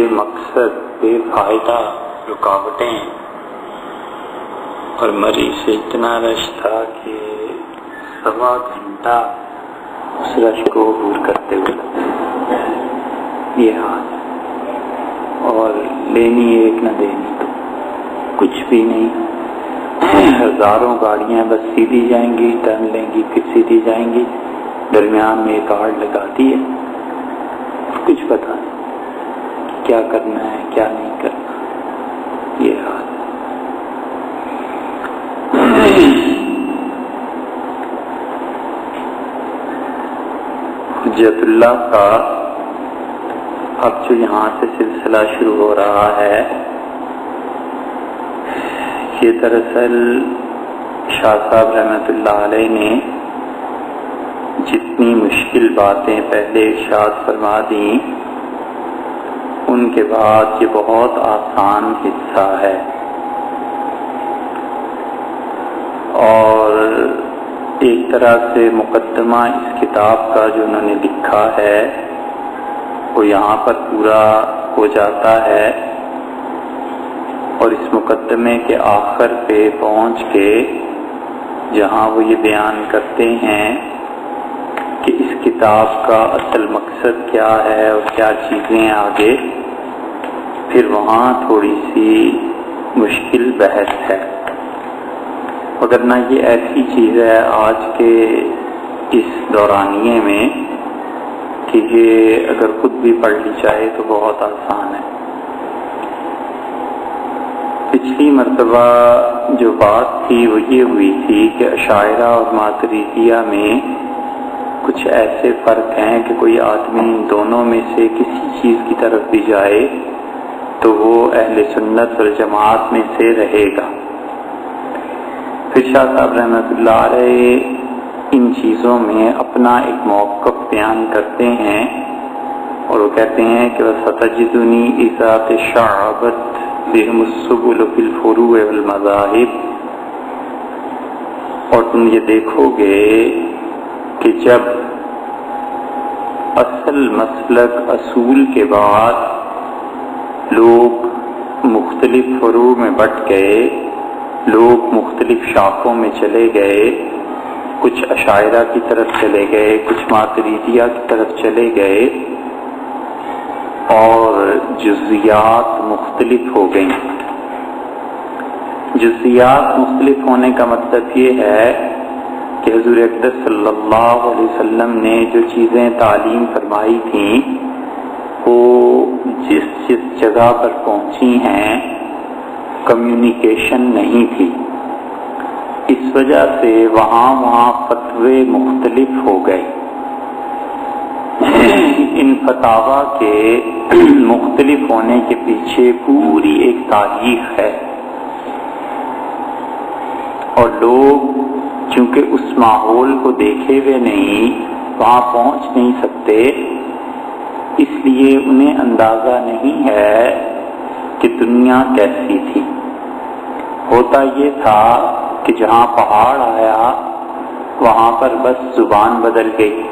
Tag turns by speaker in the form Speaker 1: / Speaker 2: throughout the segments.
Speaker 1: بے مقصد بے فائدہ رکاوٹیں اور مری سے اتنا رش تھا کہ 1.25 گھنٹہ اس رش کو عبور کرتے ہوئے یہ حال، اور لینی ایک نہ دینی تو کچھ بھی نہیں، ہزاروں گاڑیاں بس سیدھی جائیں گی، ٹرن لیں گی، پھر سیدھی جائیں گی، درمیان میں ایک آڑ لگاتی ہے، کچھ پتہ نہیں کیا کرنا ہے کیا نہیں کرنا، یہ حال ہے۔ حجت اللہ کا اب جو یہاں سے سلسلہ شروع ہو رہا ہے، یہ دراصل شاہ صاحب رحمۃ اللہ علیہ نے جتنی مشکل باتیں پہلے ارشاد فرما دیں، ان کے بعد یہ بہت آسان حصہ ہے، اور ایک طرح سے مقدمہ اس کتاب کا جو انہوں نے لکھا ہے وہ یہاں پر پورا ہو جاتا ہے، اور اس مقدمے کے آخر پہ پہنچ کے جہاں وہ یہ بیان کرتے ہیں کہ اس کتاب کا اصل مقصد کیا ہے اور کیا چیزیں آگے، پھر وہاں تھوڑی سی مشکل بحث ہے، وگرنہ یہ ایسی چیز ہے آج کے اس دورانیے میں کہ یہ اگر خود بھی پڑھ لی جائے تو بہت آسان ہے۔ پچھلی مرتبہ جو بات تھی وہ یہ ہوئی تھی کہ اشاعرہ اور ماتریدیہ میں کچھ ایسے فرق ہیں کہ کوئی آدمی ان دونوں میں سے کسی چیز کی طرف بھی جائے تو وہ اہل سنت والجماعت میں سے رہے گا۔ پھر شاہ صاحب رحمۃ اللہ علیہ ان چیزوں میں اپنا ایک موقف بیان کرتے ہیں، اور وہ کہتے ہیں کہ وَسَتَجِدُنِي إِذَا تَشَعَّبَتْ بِهِمُ السُّبُلُ فِي الْفُرُوعِ وَالْمَذَاهِبِ، اور تم یہ دیکھو گے کہ جب اصل مسلک اصول کے بعد لوگ مختلف فروع میں بٹ گئے، لوگ مختلف شاخوں میں چلے گئے، کچھ اشاعرہ کی طرف چلے گئے، کچھ ماتریدیہ کی طرف چلے گئے، اور جزیات مختلف ہو گئیں۔ جزیات مختلف ہونے کا مطلب یہ ہے کہ حضور اقدس صلی اللہ علیہ وسلم نے جو چیزیں تعلیم فرمائی تھیں وہ جس جگہ پر پہنچی ہیں کمیونیکیشن نہیں تھی، اس وجہ سے وہاں فتوے مختلف ہو گئے۔ ان فتاوا کے مختلف ہونے کے پیچھے پوری ایک تاریخ ہے، اور لوگ چونکہ اس ماحول کو دیکھے ہوئے نہیں، وہاں پہنچ نہیں سکتے، اس لیے انہیں اندازہ نہیں ہے کہ دنیا کیسی تھی۔ ہوتا یہ تھا کہ جہاں پہاڑ آیا وہاں پر بس زبان بدل گئی،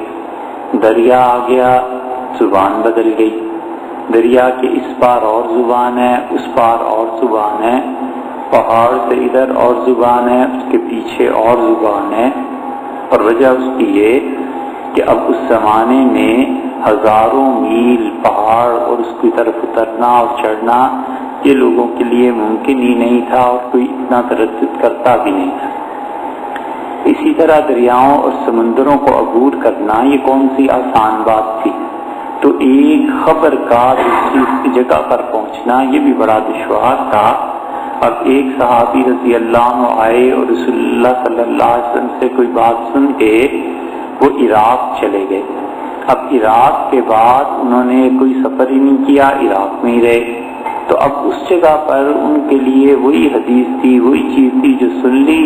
Speaker 1: دریا آ گیا زبان بدل گئی، دریا کے اس پار اور زبان ہے، اس پار اور زبان ہے، پہاڑ سے ادھر اور زبان ہے، اس کے پیچھے اور زبان ہے، اور وجہ اس کی یہ کہ اب اس زمانے میں ہزاروں میل پہاڑ اور اس کی طرف اترنا اور چڑھنا یہ لوگوں کے لیے ممکن ہی نہیں تھا، اور کوئی اتنا تردد کرتا بھی نہیں تھا۔ اسی طرح دریاؤں اور سمندروں کو عبور کرنا یہ کون سی آسان بات تھی، تو ایک خبر کا دوسری جگہ پر پہنچنا یہ بھی بڑا دشوار تھا۔ اب ایک صحابی رضی اللہ عنہ آئے اور رسول اللہ صلی اللہ علیہ وسلم سے کوئی بات سن کے وہ عراق چلے گئے۔ اب عراق کے بعد انہوں نے کوئی سفر ہی نہیں کیا، عراق میں ہی رہے، تو اب اس جگہ پر ان کے لیے وہی حدیث تھی، وہی چیز تھی جو سن لی،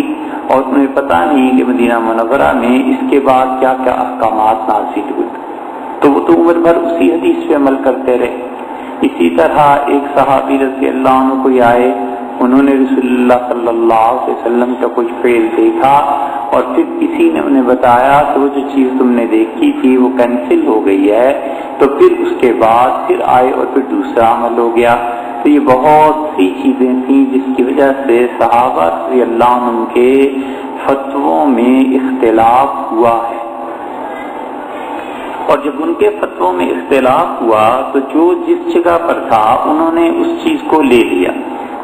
Speaker 1: اور انہیں پتہ نہیں کہ مدینہ منورہ میں اس کے بعد کیا کیا احکامات نازل ہوئے، تو وہ تو عمر بھر اسی حدیث پہ عمل کرتے رہے۔ اسی طرح ایک صحابی رضی اللہ عنہ کوئی آئے، انہوں نے رسول اللہ صلی اللہ علیہ وسلم کا کوئی فعل دیکھا اور پھر کسی نے انہیں بتایا کہ وہ جو چیز تم نے دیکھی تھی وہ کینسل ہو گئی ہے، تو پھر اس کے بعد پھر آئے اور پھر دوسرا عمل ہو گیا۔ تو یہ بہت سی چیزیں تھیں جس کی وجہ سے صحابہ رضی اللہ عنہ کے فتووں میں اختلاف ہوا ہے، اور جب ان کے فتووں میں اختلاف ہوا تو جو جس جگہ پر تھا انہوں نے اس چیز کو لے لیا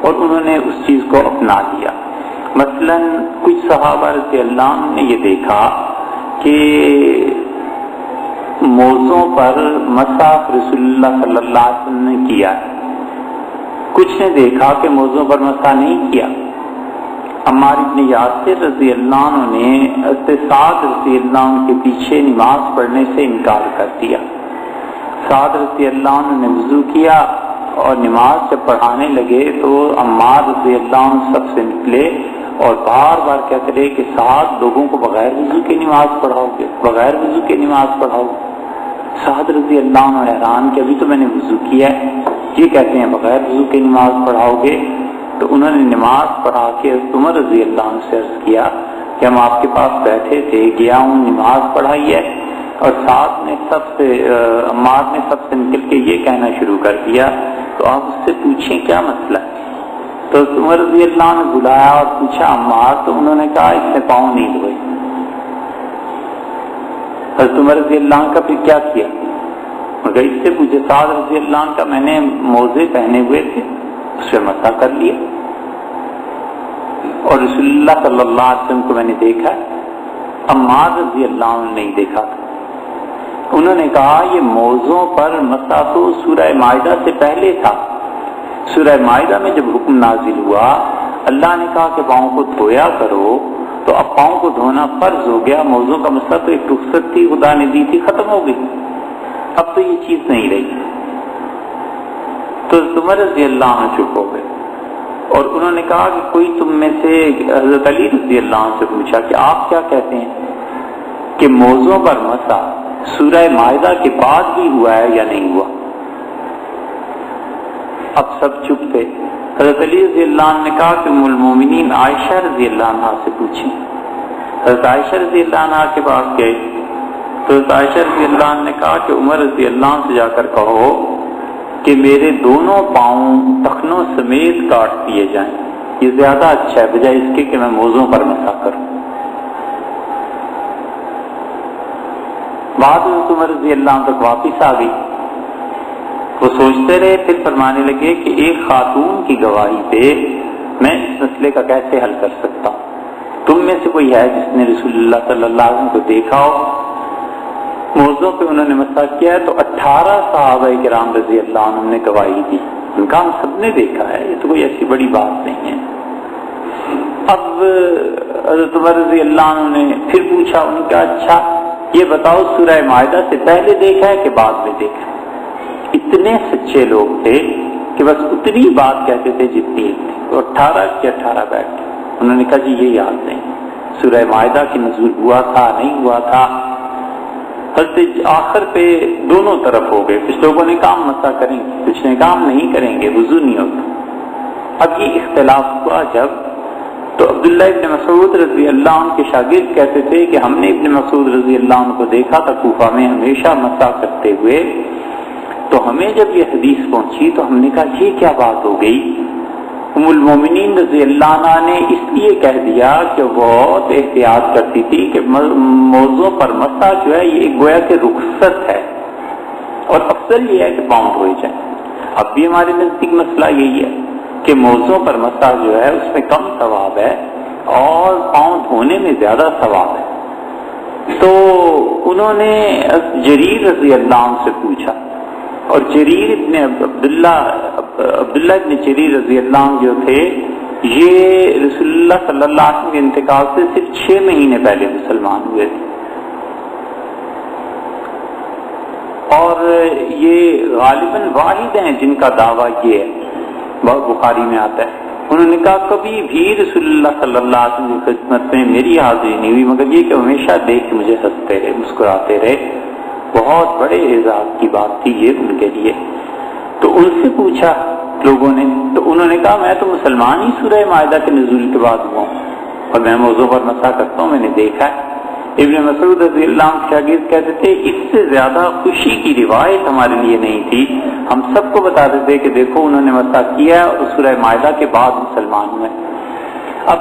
Speaker 1: اور انہوں نے اس چیز کو اپنا لیا۔ مثلا کچھ صحابہ رضی اللہ عنہ نے یہ دیکھا کہ موزوں پر مسح رسول اللہ صلی اللہ علیہ وسلم نے کیا ہے، کچھ نے دیکھا کہ موزوں پر مسح نہیں کیا۔ عمار بن یاسر رضی اللہ عنہ نے سعد رضی اللہ عنہ کے پیچھے نماز پڑھنے سے انکار کر دیا۔ سعد رضی اللہ عنہ نے وضو کیا اور نماز جب پڑھانے لگے تو عمار رضی اللہ عنہ سب سے نکلے اور بار بار کہتے رہے کہ سعد لوگوں کو بغیر وضو کے نماز پڑھاؤ گے، بغیر وضو کے نماز پڑھاؤ گے۔ سعد رضی اللہ عنہ حیران کہ ابھی تو میں نے وضو کیا ہے، یہ کہتے ہیں بغیر وضو کے نماز پڑھاؤ گے۔ تو انہوں نے نماز پڑھا کے عمر رضی اللہ عنہ سے عرض کیا کہ ہم آپ کے پاس بیٹھے تھے، گیا ہوں نماز پڑھائی ہے، اور ساتھ نے عمار نے سب سے نکل کے یہ کہنا شروع کر دیا، تو آپ اس سے پوچھیں کیا مسئلہ ہے۔ تو عمر رضی اللہ عنہ نے بلایا اور پوچھا عمار، تو انہوں نے کہا اس نے پاؤں نہیں دھوئے۔ حضرت عمر رضی اللہ عنہ کا پھر کیا کیا؟ مگر اس سے پوچھے سعد رضی اللہ عنہ کا میں نے موزے پہنے ہوئے تھے، اس پہ مسح کر لیا، اور رسول اللہ صلی اللہ علیہ وسلم کو میں نے دیکھا، عمار رضی اللہ عنہ نہیں دیکھا تھا۔ انہوں نے کہا یہ موزوں پر مسح تو سورہ مائدہ سے پہلے تھا، سورہ مائدہ میں جب حکم نازل ہوا اللہ نے کہا کہ پاؤں کو دھویا کرو، تو اب پاؤں کو دھونا فرض ہو گیا، موزوں کا مسح تو ایک رخصت تھی خدا نے دی تھی، ختم ہو گئی، اب تو یہ چیز نہیں رہی۔ تو عمر رضی اللہ عنہ چپ ہو گئے اور انہوں نے کہا کہ کوئی تم میں سے، حضرت علی رضی اللہ عنہ سے پوچھا کہ آپ کیا کہتے ہیں کہ موزوں پر مسح سورہ مائدہ کے بعد بھی ہوا ہے یا نہیں ہوا؟ اب سب چپ تھے۔ حضرت علی رضی اللہ عنہ نے کہا کہ ام المومنین عائشہ رضی اللہ عنہ سے پوچھیں۔ حضرت عائشہ رضی اللہ عنہ کے پاس گئے تو حضرت عائشہ رضی اللہ عنہ نے کہا کہ عمر رضی اللہ عنہ سے جا کر کہو کہ میرے دونوں پاؤں ٹخنوں سمیت کاٹ دیے جائیں، یہ زیادہ اچھا ہے بجائے اس کے کہ میں موزوں پر مسح کروں۔ بعد میں عمر رضی اللہ عنہ تک واپس آ گئی، وہ سوچتے رہے، پھر فرمانے لگے کہ ایک خاتون کی گواہی پہ میں اس مسئلے کا کیسے حل کر سکتا ہوں؟ تم میں سے کوئی ہے جس نے رسول اللہ صلی اللہ علیہ وسلم کو دیکھا ہو موضوع پہ انہوں نے مسئلہ کیا ہے؟ تو 18 صحابہ کرام رضی اللہ عنہ نے گواہی دی، ان کا ہم سب نے دیکھا ہے، یہ تو کوئی ایسی بڑی بات نہیں ہے۔ اب حضرت عمر رضی اللہ عنہ نے پھر پوچھا ان کا، اچھا یہ بتاؤ سورہ مائدہ سے پہلے دیکھا ہے کہ بعد میں دیکھا ہے؟ اتنے سچے لوگ تھے کہ بس اتنی بات کہتے تھے جتنی تھی، 18 کے 18 بیٹھ گئے۔ انہوں نے کہا جی یہ یاد نہیں، سورہ مائدہ کی نزول ہوا تھا نہیں ہوا تھا۔ آخر پہ دونوں طرف ہو گئے، کچھ لوگوں نے کام مسح کریں گے، کچھ نے کام نہیں کریں گے، وضو نہیں ہوتا۔ اب یہ اختلاف ہوا جب، تو عبداللہ ابن مسعود رضی اللہ عنہ کے شاگرد کہتے تھے کہ ہم نے ابن مسعود رضی اللہ عنہ کو دیکھا تھا کوفہ میں ہمیشہ مسح کرتے ہوئے، تو ہمیں جب یہ حدیث پہنچی تو ہم نے کہا یہ کیا بات ہو گئی؟ ام المومنین رضی اللہ عنہ نے اس لیے کہہ دیا کہ وہ بہت احتیاط کرتی تھی کہ موضوع پر مسح جو ہے یہ گویا کہ رخصت ہے، اور افضل یہ ہے کہ پاؤں دھوئے جائیں۔ اب بھی ہمارے نزدیک مسئلہ یہی ہے کہ موضوع پر مسح جو ہے اس میں کم ثواب ہے اور پاؤں دھونے میں زیادہ ثواب ہے۔ تو انہوں نے جریر رضی اللہ عنہ سے پوچھا، اور جریر ابن عبداللہ ابن جریر رضی اللہ عنہ جو تھے یہ رسول اللہ صلی اللہ علیہ وسلم کے انتقال سے صرف 6 مہینے پہلے مسلمان ہوئے تھے، اور یہ غالباً واحد ہیں جن کا دعویٰ یہ ہے، بہت بخاری میں آتا ہے۔ انہوں نے کہا کبھی بھی رسول اللہ صلی اللہ علیہ وسلم کی خدمت میں میری حاضری نہیں ہوئی مگر یہ کہ ہمیشہ دیکھ کے مجھے ہنستے رہے، مسکراتے رہے، بہت بڑے اعزاز کی بات تھی یہ ان کے لیے۔ تو ان سے پوچھا لوگوں نے، تو انہوں نے کہا میں تو مسلمان ہی سورہ مائدہ کے نزول کے بعد ہوا ہوں۔ اور میں موضوع پر مسا کرتا ہوں، میں نے دیکھا ہے ابن مسعود رضی اللہ عنہ شاگرد کہتے تھے اس سے زیادہ خوشی کی روایت ہمارے لیے نہیں تھی، ہم سب کو بتاتے تھے کہ دیکھو انہوں نے مسا کیا اور سورہ مائدہ کے بعد مسلمان ہوئے۔ اب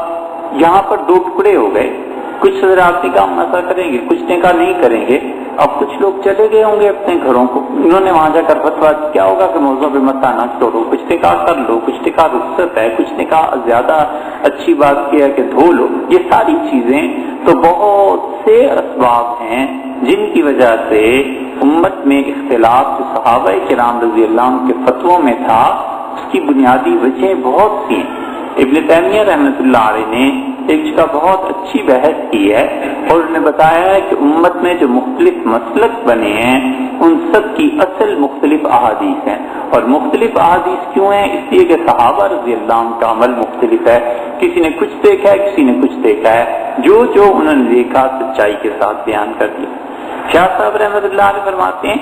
Speaker 1: یہاں پر دو ٹکڑے ہو گئے، کچھ حضرات نے کہا مسا کریں گے، کچھ نے کہا نہیں کریں گے۔ اب کچھ لوگ چلے گئے ہوں گے اپنے گھروں کو، انہوں نے وہاں جا کر فتویٰ کیا ہوگا کہ موضوع پہ مسا نہ چھوڑو، کچھ نے کہا کر لو، کچھ نے کہا رخصت ہے، کچھ نے کہا زیادہ اچھی بات کیا ہے کہ دھو لو۔ یہ ساری چیزیں تو بہت سے اسباب ہیں جن کی وجہ سے امت میں اختلاف جو صحابہ کرام رضی اللہ عنہ کے فتووں میں تھا اس کی بنیادی وجہ بہت سی ہیں۔ ابن تیمیہ رحمۃ اللہ علیہ نے ایک جگہ بہت اچھی بحث کی ہے اور انہوں نے بتایا ہے کہ امت میں جو مختلف مسلک بنے ہیں ان سب کی اصل مختلف احادیث ہیں، اور مختلف احادیث کیوں ہیں؟ اس لیے کہ صحابہ رضی اللہ عنہ کا عمل مختلف ہے، کسی نے کچھ دیکھا ہے، کسی نے کچھ دیکھا ہے، جو انہوں نے دیکھا سچائی کے ساتھ بیان کر دیا۔ شاہ صاحب رحمۃ اللہ علیہ فرماتے ہیں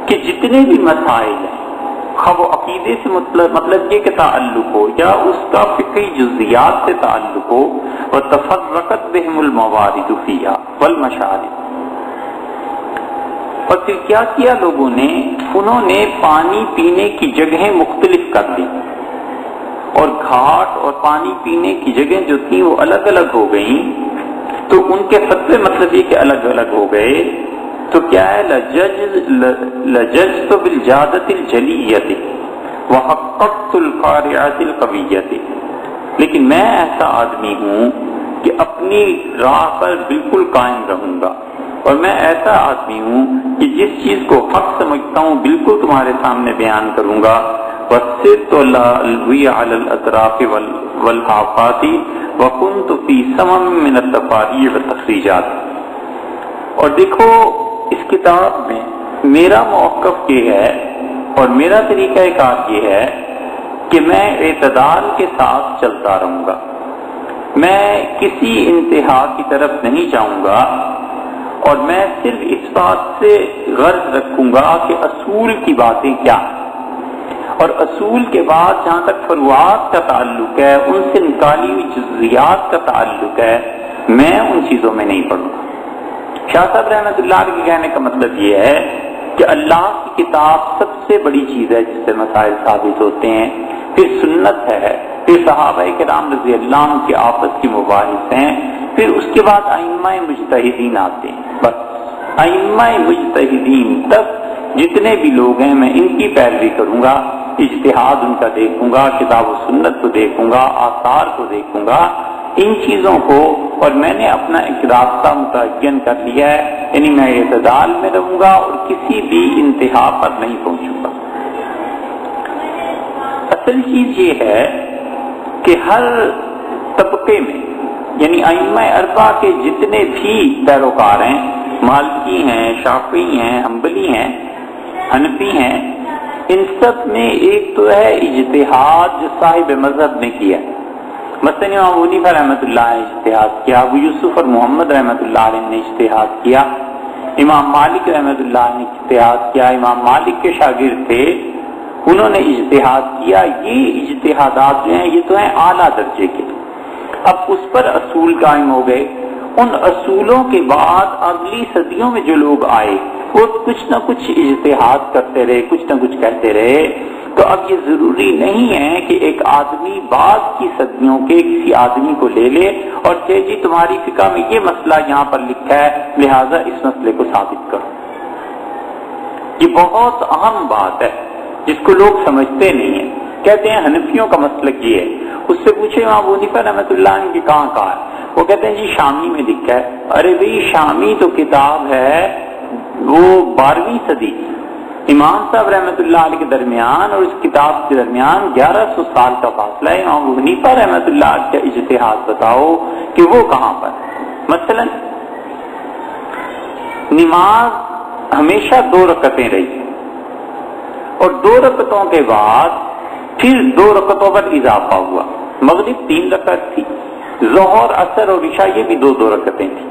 Speaker 1: کہ جتنے بھی مسائل ہیں خواہ وہ عقیدے سے مطلب یہ کہ تعلق ہو یا اس کا فقہی جزیات سے تعلق ہو، وتفرقت بهم الموارد فيها والمشارب۔ اور پھر کیا کیا لوگوں نے؟ انہوں نے پانی پینے کی جگہیں مختلف کر دی اور گھاٹ اور پانی پینے کی جگہیں جو تھیں وہ الگ الگ ہو گئیں، تو ان کے فتوے مطلب یہ کہ الگ الگ ہو گئے۔ تو کیا ہے؟ لججت بالجادۃ الجلیۃ وحققت القارعۃ القویۃ۔ لیکن میں ایسا آدمی ہوں کہ اپنی راہ پر بالکل قائم رہوں گا، اور میں ایسا آدمی ہوں کہ جس چیز کو حق سمجھتا ہوں بالکل تمہارے سامنے بیان کروں گا۔ وَسِرْتُ الْأَلْوِيَ عَلَى الْأَطْرَافِ وَالْحَافَاتِ وَكُنْتُ فِي سَمَمٍ مِّنَ التَّفَارِيعِ وَالتَّخْرِيجَاتِ۔ اور دیکھو اس کتاب میں میرا موقف یہ ہے اور میرا طریقہ کار یہ ہے کہ میں اعتدال کے ساتھ چلتا رہوں گا، میں کسی انتہا کی طرف نہیں جاؤں گا، اور میں صرف اس بات سے غرض رکھوں گا کہ اصول کی باتیں کیا ہیں، اور اصول کے بعد جہاں تک فروعات کا تعلق ہے، ان سے نکالی ہوئی جزیات کا تعلق ہے، میں ان چیزوں میں نہیں پڑوں گا۔ شاہ صاحب رحمۃ اللہ علیہ کے کہنے کا مطلب یہ ہے کہ اللہ کی کتاب سب سے بڑی چیز ہے جس سے مسائل ثابت ہوتے ہیں، پھر سنت ہے، پھر صحابہ کرام رضی اللہ عنہ کے آپس کی مباحث ہیں، پھر اس کے بعد ائمہ مجتہدین آتے ہیں۔ بس ائمہ مجتہدین تک جتنے بھی لوگ ہیں میں ان کی پیروی کروں گا، اجتہاد ان کا دیکھوں گا، کتاب و سنت کو دیکھوں گا، آثار کو دیکھوں گا، ان چیزوں کو، اور میں نے اپنا ایک راستہ متعین کر لیا ہے، یعنی میں اعتدال میں رہوں گا اور کسی بھی انتہا پر نہیں پہنچوں گا۔ اصل چیز یہ ہے کہ ہر طبقے میں، یعنی ائمہ اربعہ کے جتنے بھی پیروکار ہیں، مالکی ہیں، شافعی ہیں، حنبلی ہیں، حنفی ہیں، ان سب میں ایک تو ہے اجتہاد جو صاحب مذہب نے کیا۔ مثلا امام ابو حنیفہ رحمۃ اللہ نے اجتہاد کیا، ابو یوسف اور محمد رحمۃ اللہ علیہ نے اجتہاد کیا، امام مالک رحمۃ اللہ نے اجتہاد کیا، امام مالک کے شاگرد تھے انہوں نے اجتہاد کیا۔ یہ اجتہادات جو ہیں یہ تو ہیں اعلیٰ درجے کے۔ اب اس پر اصول قائم ہو گئے، ان اصولوں کے بعد اگلی صدیوں میں جو لوگ آئے وہ کچھ نہ کچھ اجتہاد کرتے رہے، کچھ نہ کچھ کہتے رہے۔ تو اب یہ ضروری نہیں ہے کہ ایک آدمی بعد کی صدیوں کے کسی آدمی کو لے لے اور کہ جی تمہاری فقہ میں یہ مسئلہ یہاں پر لکھا ہے لہذا اس مسئلے کو ثابت کرو۔ یہ بہت اہم بات ہے جس کو لوگ سمجھتے نہیں ہیں، کہتے ہیں حنفیوں کا مسلک یہ ہے، اس سے پوچھے امام ابو حنیفہ رحمۃ اللہ عنہ کی کہاں ہے، وہ کہتے ہیں جی شامی میں لکھا ہے۔ ارے بھئی شامی تو کتاب ہے وہ 12ویں صدی، امام صاحب رحمۃ اللہ علیہ کے درمیان اور اس کتاب کے درمیان 1100 سال کا فاصلہ ہے۔ امام ابو حنیفہ رحمۃ اللہ علیہ کا اجتہاد بتاؤ کہ وہ کہاں پر؟ مثلا نماز ہمیشہ 2 رکعتیں رہی اور 2 رکعتوں کے بعد پھر 2 رکعتوں پر اضافہ ہوا، مغرب 3 رکعت تھی، ظہر عصر اور عشاء یہ بھی 2 رکعتیں تھیں،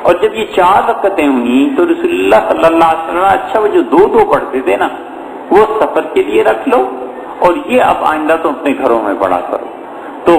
Speaker 1: اور جب یہ 4 رکعتیں ہوئیں تو رسول اللہ صلی اللہ علیہ وسلم اچھا وہ جو 2 پڑھتے تھے نا وہ سفر کے لیے رکھ لو اور یہ اب آئندہ تو اپنے گھروں میں پڑھا کرو۔ تو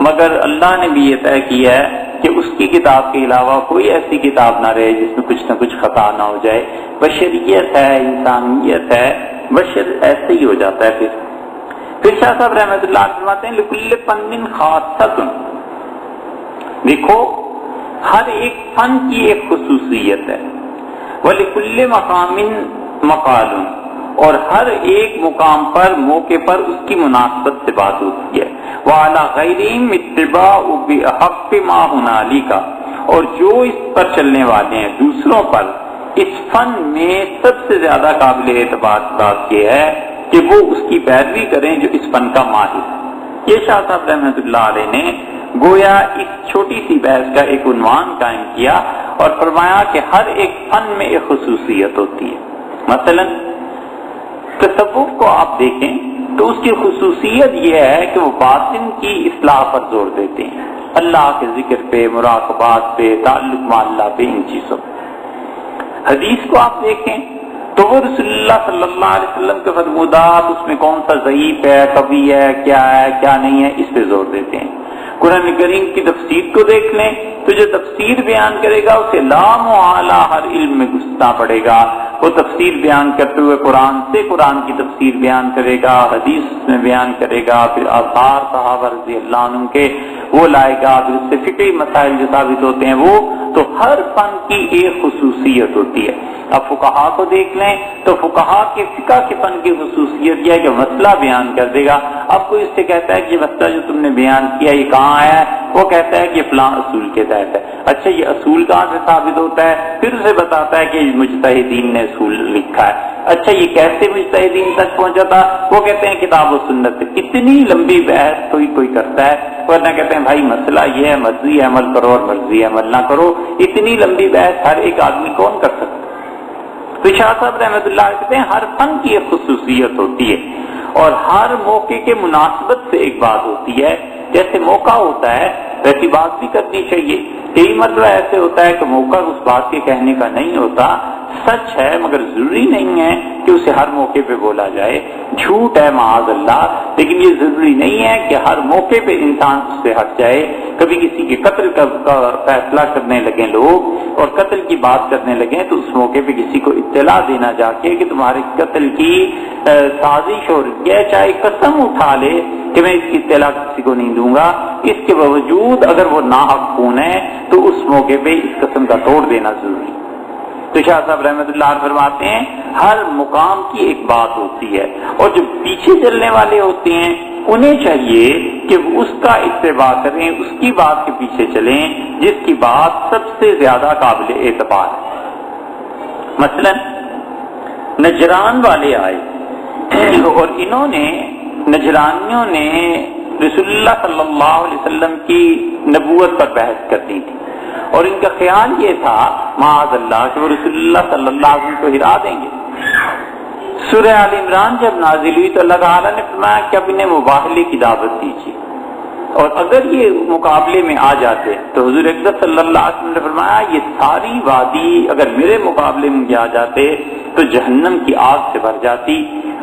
Speaker 1: مگر اللہ نے بھی یہ طے کیا ہے کہ اس کی کتاب کے علاوہ کوئی ایسی کتاب نہ رہے جس میں کچھ نہ کچھ خطا نہ ہو جائے. بشریت ہے، انسانیت ہے، بشر ایسے ہی ہو جاتا ہے. پھر شاہ صاحب رحمۃ اللہ فرماتے ہیں لکل فن خاصۃ، دیکھو ہر ایک فن کی ایک خصوصیت ہے. وَلِكُلِّ مَقَامٍ مَقَالٌ، اور ہر ایک مقام پر موقع پر اس کی مناسبت سے بات ہوتی ہے. وَعَلَى غَيْرِهِمْ اتِّبَاعُ بِأَحَقِّ مَا هُنَالِكَ، اور جو اس پر چلنے والے ہیں دوسروں پر اس فن میں سب سے زیادہ قابل اعتبار بات یہ ہے کہ وہ اس کی پیروی کریں جو اس فن کا ماہر ہے. یہ شاہ صاحب رحمۃ اللہ علیہ نے گویا اس چھوٹی سی بحث کا ایک عنوان قائم کیا اور فرمایا کہ ہر ایک فن میں ایک خصوصیت ہوتی ہے. مثلا تصوف کو آپ دیکھیں تو اس کی خصوصیت یہ ہے کہ وہ باطن کی اصلاح پر زور دیتے ہیں، اللہ کے ذکر پہ، مراقبات پہ، تعلق مع اللہ پہ، ان چیزوں پہ. حدیث کو آپ دیکھیں تو وہ رسول اللہ صلی اللہ علیہ وسلم کے فرمودات، اس میں کون سا ضعیف ہے، قوی ہے، کیا نہیں ہے، اس پہ زور دیتے ہیں. قرآن کریم کی تفسیر کو دیکھ لیں تو جو تفسیر بیان کرے گا اسے لا معالہ ہر علم میں گھسنا پڑے گا. وہ تفسیر بیان کرتے ہوئے قرآن سے قرآن کی تفسیر بیان کرے گا، حدیث میں بیان کرے گا، پھر آثار صحابہ رضی اللہ عنہ کے وہ لائے گا، پھر اس سے فقہی مسائل جو ثابت ہوتے ہیں وہ. تو ہر فن کی ایک خصوصیت ہوتی ہے. اب فقہا کو دیکھ لیں تو فقہا کے فقہ کے فن کی خصوصیت یہ ہے کہ مسئلہ بیان کر دے گا. اب کوئی اس سے کہتا ہے کہ یہ مسئلہ جو تم نے بیان کیا یہ کہاں آیا ہے، وہ کہتا ہے کہ فلاں اصول کے تحت ہے. اچھا یہ اصول کہاں سے ثابت ہوتا ہے، پھر اسے بتاتا ہے کہ مجتہدین نے اصول لکھا ہے. اچھا یہ کیسے مجتہدین تک پہنچا تھا، وہ کہتے ہیں کتاب و سنت سے. اتنی لمبی بحث کوئی کرتا ہے، ورنہ کہتے ہیں بھائی مسئلہ یہ ہے مرضی عمل کرو اور مرضی عمل نہ کرو. اتنی لمبی بحث ہر ایک آدمی کون کر سکتا. تو شاہ صاحب رحمۃ اللہ کہتے ہیں ہر فن کی ایک خصوصیت ہوتی ہے اور ہر موقع کے مناسبت سے ایک بات ہوتی ہے. جیسے موقع ہوتا ہے ویسی بات بھی کرنی چاہیے. کئی مرتبہ ایسے ہوتا ہے کہ موقع اس بات کے کہنے کا نہیں ہوتا، سچ ہے مگر ضروری نہیں ہے کہ اسے ہر موقع پہ بولا جائے. جھوٹ ہے معاذ اللہ، لیکن یہ ضروری نہیں ہے کہ ہر موقع پہ انسان اس سے ہٹ جائے. کبھی کسی کے قتل کا فیصلہ کرنے لگیں لوگ اور قتل کی بات کرنے لگیں تو اس موقع پہ کسی کو اطلاع دینا جا کے کہ تمہارے قتل کی سازش ہو رہی ہے، چاہے قسم اٹھا لے کہ میں اس کی اطلاع کسی کو نہیں دوں گا، اس کے باوجود اگر وہ ناحق خون ہے تو اس موقع پہ اس قسم کا توڑ دینا ضروری. تو شاہ صاحب رحمۃ اللہ فرماتے ہیں ہر مقام کی ایک بات ہوتی ہے اور جو پیچھے چلنے والے ہوتے ہیں انہیں چاہیے کہ وہ اس کا اتباع کریں، اس کی بات کے پیچھے چلیں جس کی بات سب سے زیادہ قابل اعتبار ہے. مثلا نجران والے آئے اور انہوں نے نجرانیوں نے رسول اللہ صلی اللہ علیہ وسلم کی نبوت پر بحث کرنی تھی اور ان کا خیال یہ تھا معاذ اللہ کہ وہ رسول اللہ صلی اللہ علیہ وسلم کو ہرا دیں گے. سورہ آل عمران جب نازل ہوئی تو اللہ تعالیٰ نے فرمایا کہ اب انہیں مباہلے کی دعوت دیجیے، اور اگر یہ مقابلے میں آ جاتے تو حضور اقدس صلی اللہ علیہ وسلم نے فرمایا یہ ساری وادی اگر میرے مقابلے میں آ جاتے تو جہنم کی آگ سے بھر جاتی.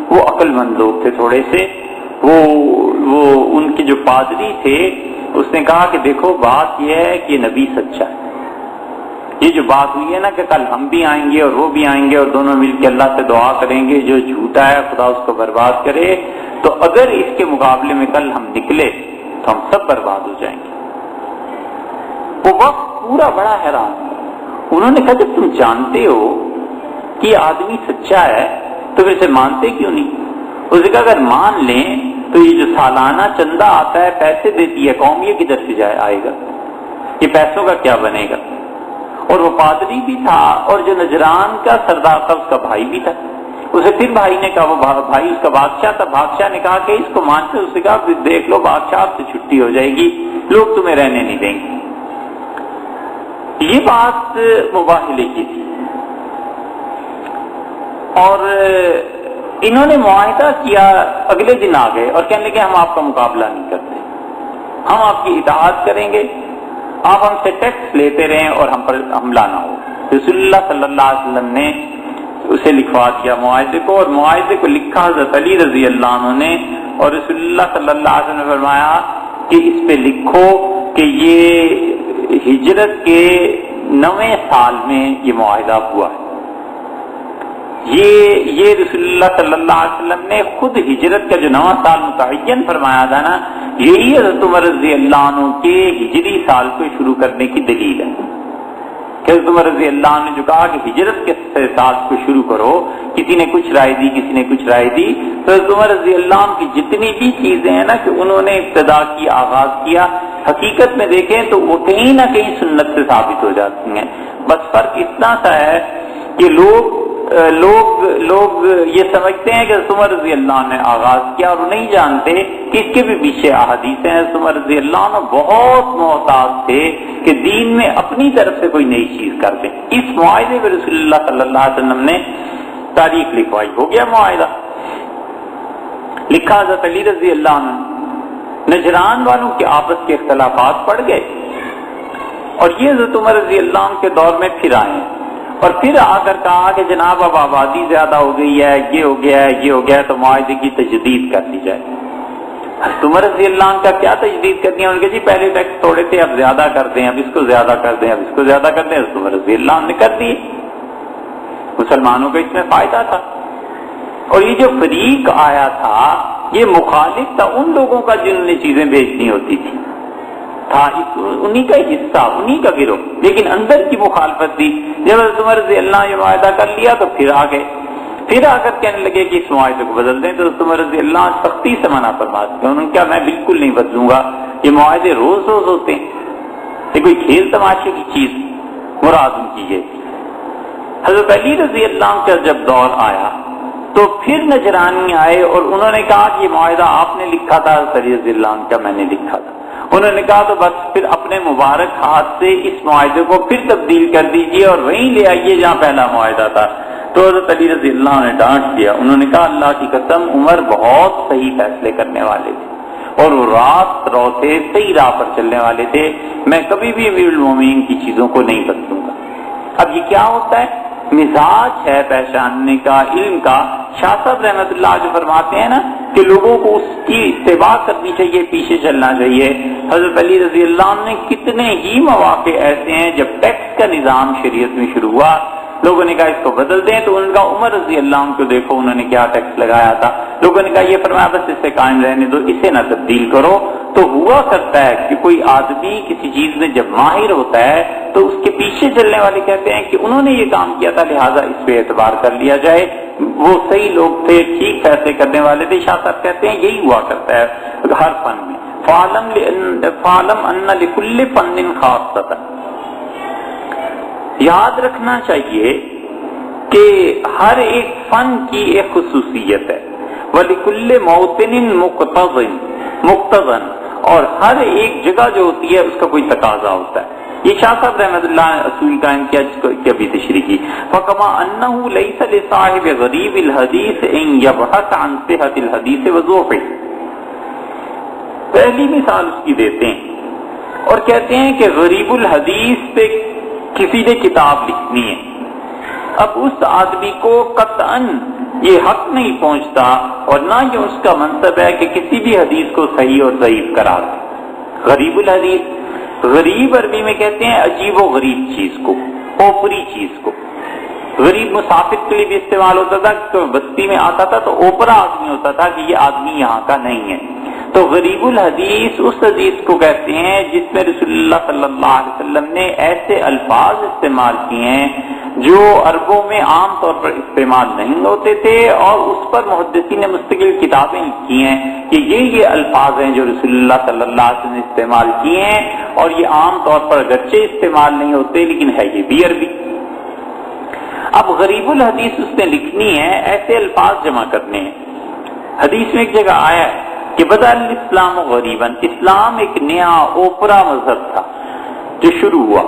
Speaker 1: وہ عقل مند لوگ تھے تھوڑے سے. وہ ان کے جو پادری تھے اس نے کہا کہ دیکھو بات یہ ہے کہ نبی سچا ہے. یہ جو بات ہوئی ہے نا کہ کل ہم بھی آئیں گے اور وہ بھی آئیں گے اور دونوں مل کے اللہ سے دعا کریں گے جو جھوٹا ہے خدا اس کو برباد کرے، تو اگر اس کے مقابلے میں کل ہم نکلے تو ہم سب برباد ہو جائیں گے. وہ وقت پورا بڑا حیران. انہوں نے کہا جب تم جانتے ہو کہ یہ آدمی سچا ہے تو پھر اسے مانتے کیوں نہیں؟ اس نے کہا اگر مان لیں تو یہ جو سالانہ چندہ آتا ہے پیسے دیتی ہے قوم، یہ کدھر سے آئے گا؟ یہ پیسوں کا کیا بنے گا؟ اور وہ پادری بھی تھا اور جو نجران کا سردار تھا اس کا بھائی بھی تھا. اسے پھر بھائی نے کہا، وہ بھائی اس کا بادشاہ تھا، بادشاہ نے کہا کہ اس کو مانتے، اس نے کہا پھر دیکھ لو بادشاہ سے چھٹی ہو جائے گی، لوگ تمہیں رہنے نہیں دیں گے. یہ بات مباہلے کی تھی اور انہوں نے معاہدہ کیا. اگلے دن آ گئے اور کہنے لگے ہم آپ کا مقابلہ نہیں کرتے، ہم آپ کی اطاعت کریں گے، آپ ہم سے ٹیکس لیتے رہیں اور ہم پر حملہ نہ ہو. رسول اللہ صلی اللہ علیہ وسلم نے اسے لکھوا دیا معاہدے کو، اور معاہدے کو لکھا حضرت علی رضی اللہ عنہ نے، اور رسول اللہ صلی اللہ علیہ وسلم نے فرمایا کہ اس پہ لکھو کہ یہ ہجرت کے 9ویں سال میں یہ معاہدہ ہوا ہے. یہ رسول اللہ صلی اللہ علیہ وسلم نے خود ہجرت کا جو 9واں سال متعین فرمایا تھا نا، یہی حضرت عمر رضی اللہ عنہ کے ہجری سال کو شروع کرنے کی دلیل ہے. کہ حضرت عمر رضی اللہ عنہ نے جو کہا کہ ہجرت کے سال کو شروع کرو، کسی نے کچھ رائے دی، کسی نے کچھ رائے دی، تو حضرت عمر رضی اللہ عنہ کی جتنی بھی چیزیں ہیں نا کہ انہوں نے ابتدا کی، آغاز کیا، حقیقت میں دیکھیں تو وہ کہیں نہ کہیں سنت سے ثابت ہو جاتی ہیں. بس فرق اتنا سا ہے کہ لوگ یہ سمجھتے ہیں کہ حضرت عمر رضی اللہ عنہ نے آغاز کیا، اور نہیں جانتے کہ اس کے بھی پیچھے احادیث ہیں. حضرت عمر رضی اللہ عنہ بہت محتاط تھے کہ دین میں اپنی طرف سے کوئی نئی چیز کر دیں. اس معاہدے میں رسول اللہ صلی اللہ علیہ وسلم نے تاریخ لکھوائی. ہو گیا معاہدہ لکھا. حضرت علی رضی اللہ عنہ نجران والوں کے آپس کے اختلافات پڑ گئے، اور یہ حضرت عمر رضی اللہ عنہ کے دور میں پھر آئے، اور پھر آ کر کہا کہ جناب اب آبادی زیادہ ہو گئی ہے، یہ ہو گیا ہے، یہ ہو گیا ہے، تو معاہدے کی تجدید کر لی جائے. حضرت عمر رضی اللہ عنہ کا کیا تجدید کرنی ہے؟ ان کے جی پہلے ٹیکس تھوڑے تھے، اب زیادہ کر دیں، اب اس کو زیادہ کر دیں، اب اس کو زیادہ کر دیں. حضرت عمر رضی اللہ عنہ نے کر دیے. مسلمانوں کو اس میں فائدہ تھا. اور یہ جو فریق آیا تھا یہ مخالف تھا ان لوگوں کا جنہوں نے چیزیں بیچنی ہوتی تھی، تھا انہی کا حصہ، انہی کا گروہ، لیکن اندر کی مخالفت تھی. جب حضرت عمر رضی اللہ نے معاہدہ کر لیا تو پھر آ گئے، پھر آ کر کہنے لگے کہ اس معاہدے کو بدل دیں. تو حضرت عمر رضی اللہ سختی سے منع فرما دیا. انہوں نے کہا میں بالکل نہیں بدلوں گا، یہ معاہدے روز روز ہوتے ہیں، یہ کوئی کھیل تماشے کی چیز مراد ان کی یہ تھی. حضرت علی رضی اللہ عنہ کا جب دور آیا تو پھر نجرانی آئے اور انہوں نے کہا کہ یہ معاہدہ آپ نے لکھا تھا. حضرت علی رضی اللہ عنہ کا میں نے لکھا تھا. انہوں نے کہا تو بس پھر اپنے مبارک ہاتھ سے اس معاہدے کو پھر تبدیل کر دیجئے اور وہیں لے آئیے جہاں پہلا معاہدہ تھا. تو حضرت علی رضی اللہ عنہ نے ڈانٹ دیا. انہوں نے کہا اللہ کی قسم عمر بہت صحیح فیصلے کرنے والے تھے اور وہ رات رو تھے، صحیح راہ پر چلنے والے تھے. میں کبھی بھی امیر المومنین کی چیزوں کو نہیں بدلوں گا. اب یہ کیا ہوتا ہے؟ مزاج ہے پہچاننے کا، علم کا. شاہ صاحب رحمت اللہ جو فرماتے ہیں نا کہ لوگوں کو اس کی اتباع کرنی چاہیے، پیچھے چلنا چاہیے. حضرت علی رضی اللہ عنہ نے کتنے ہی مواقع ایسے ہیں جب ٹیکس کا نظام شریعت میں شروع ہوا، لوگوں نے کہا اس کو بدل دیں، تو ان کا عمر رضی اللہ عنہ کو دیکھو انہوں نے کیا ٹیکس لگایا تھا. لوگوں نے کہا یہ فرمایا بس اس سے قائم رہنے دو، اسے نہ تبدیل کرو. تو ہوا کرتا ہے کہ کوئی آدمی کسی چیز میں جب ماہر ہوتا ہے تو اس کے پیچھے چلنے والے کہتے ہیں کہ انہوں نے یہ کام کیا تھا لہٰذا اس پہ اعتبار کر لیا جائے، وہ صحیح لوگ تھے، ٹھیک فیصلے کرنے والے تھے. شاہ صاحب کہتے ہیں یہی ہوا کرتا ہے ہر فن میں. فَعَلَمْ أَنَّ لِكُلِّ فَنٍ خَاصَّةً. یاد رکھنا چاہیے کہ ہر ایک فن کی ایک خصوصیت ہے. وَلِكُلِّ مَوْطِنٍ مُقْتَضًا، اور ہر ایک جگہ جو ہوتی ہے اس کا کوئی تقاضا ہوتا ہے. یہ شاہ صاحب رحمۃ اللہ نے اصول قائم کیا جس کو ابھی تشریح کی. فَكَمَا أَنَّهُ لَيْسَ لِصَاحِبِ غَرِيبِ الْحَدِيثِ أَن يَبْحَثَ عَن صِحَّةِ الْحَدِيثِ وَضَعْفِهِ. پہلی مثال اس کی دیتے ہیں اور کہتے ہیں کہ غریب الحدیث پہ کسی نے کتاب لکھنی ہے. اب اس آدمی کو قطعاً یہ حق نہیں پہنچتا اور نہ یہ اس کا منصب ہے کہ کسی بھی حدیث کو صحیح اور ضعیف قرار دے. غریب الحدیث، غریب عربی میں کہتے ہیں عجیب و غریب چیز کو، اوپری چیز کو. غریب مسافر کے لیے بھی استعمال ہوتا تھا کہ بستی میں آتا تھا تو اوپرا آدمی ہوتا تھا کہ یہ آدمی یہاں کا نہیں ہے. تو غریب الحدیث اس حدیث کو کہتے ہیں جس میں رسول اللہ صلی اللہ علیہ وسلم نے ایسے الفاظ استعمال کیے ہیں جو عربوں میں عام طور پر استعمال نہیں ہوتے تھے، اور اس پر محدثین نے مستقل کتابیں لکھی ہیں کہ یہ الفاظ ہیں جو رسول اللہ صلی اللہ علیہ وسلم نے استعمال کیے ہیں، اور یہ عام طور پر اگرچہ استعمال نہیں ہوتے لیکن ہے یہ بھی عربی. اب غریب الحدیث اس نے لکھنی ہے، ایسے الفاظ جمع کرنے ہیں. حدیث میں ایک جگہ آیا ہے کہ بدأ الاسلام غریباً، اسلام ایک نیا اوپرا مذہب تھا جو شروع ہوا،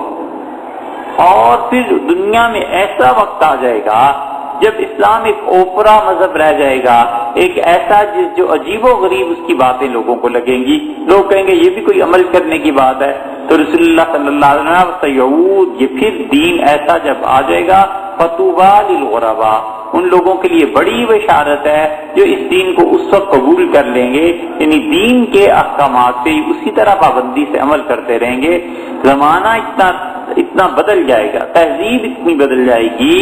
Speaker 1: اور پھر دنیا میں ایسا وقت آ جائے گا جب اسلام ایک اوپرا مذہب رہ جائے گا، ایک ایسا جو عجیب و غریب اس کی باتیں لوگوں کو لگیں گی، لوگ کہیں گے یہ بھی کوئی عمل کرنے کی بات ہے. تو رسول اللہ صلی اللہ علیہ وسلم یہ پھر دین ایسا جب آ جائے گا فطوبى للغرباء، ان لوگوں کے لیے بڑی بشارت ہے جو اس دین کو اس وقت قبول کر لیں گے، یعنی دین کے احکامات سے اسی طرح پابندی سے عمل کرتے رہیں گے۔ زمانہ اتنا بدل جائے گا، تہذیب اتنی بدل جائے گی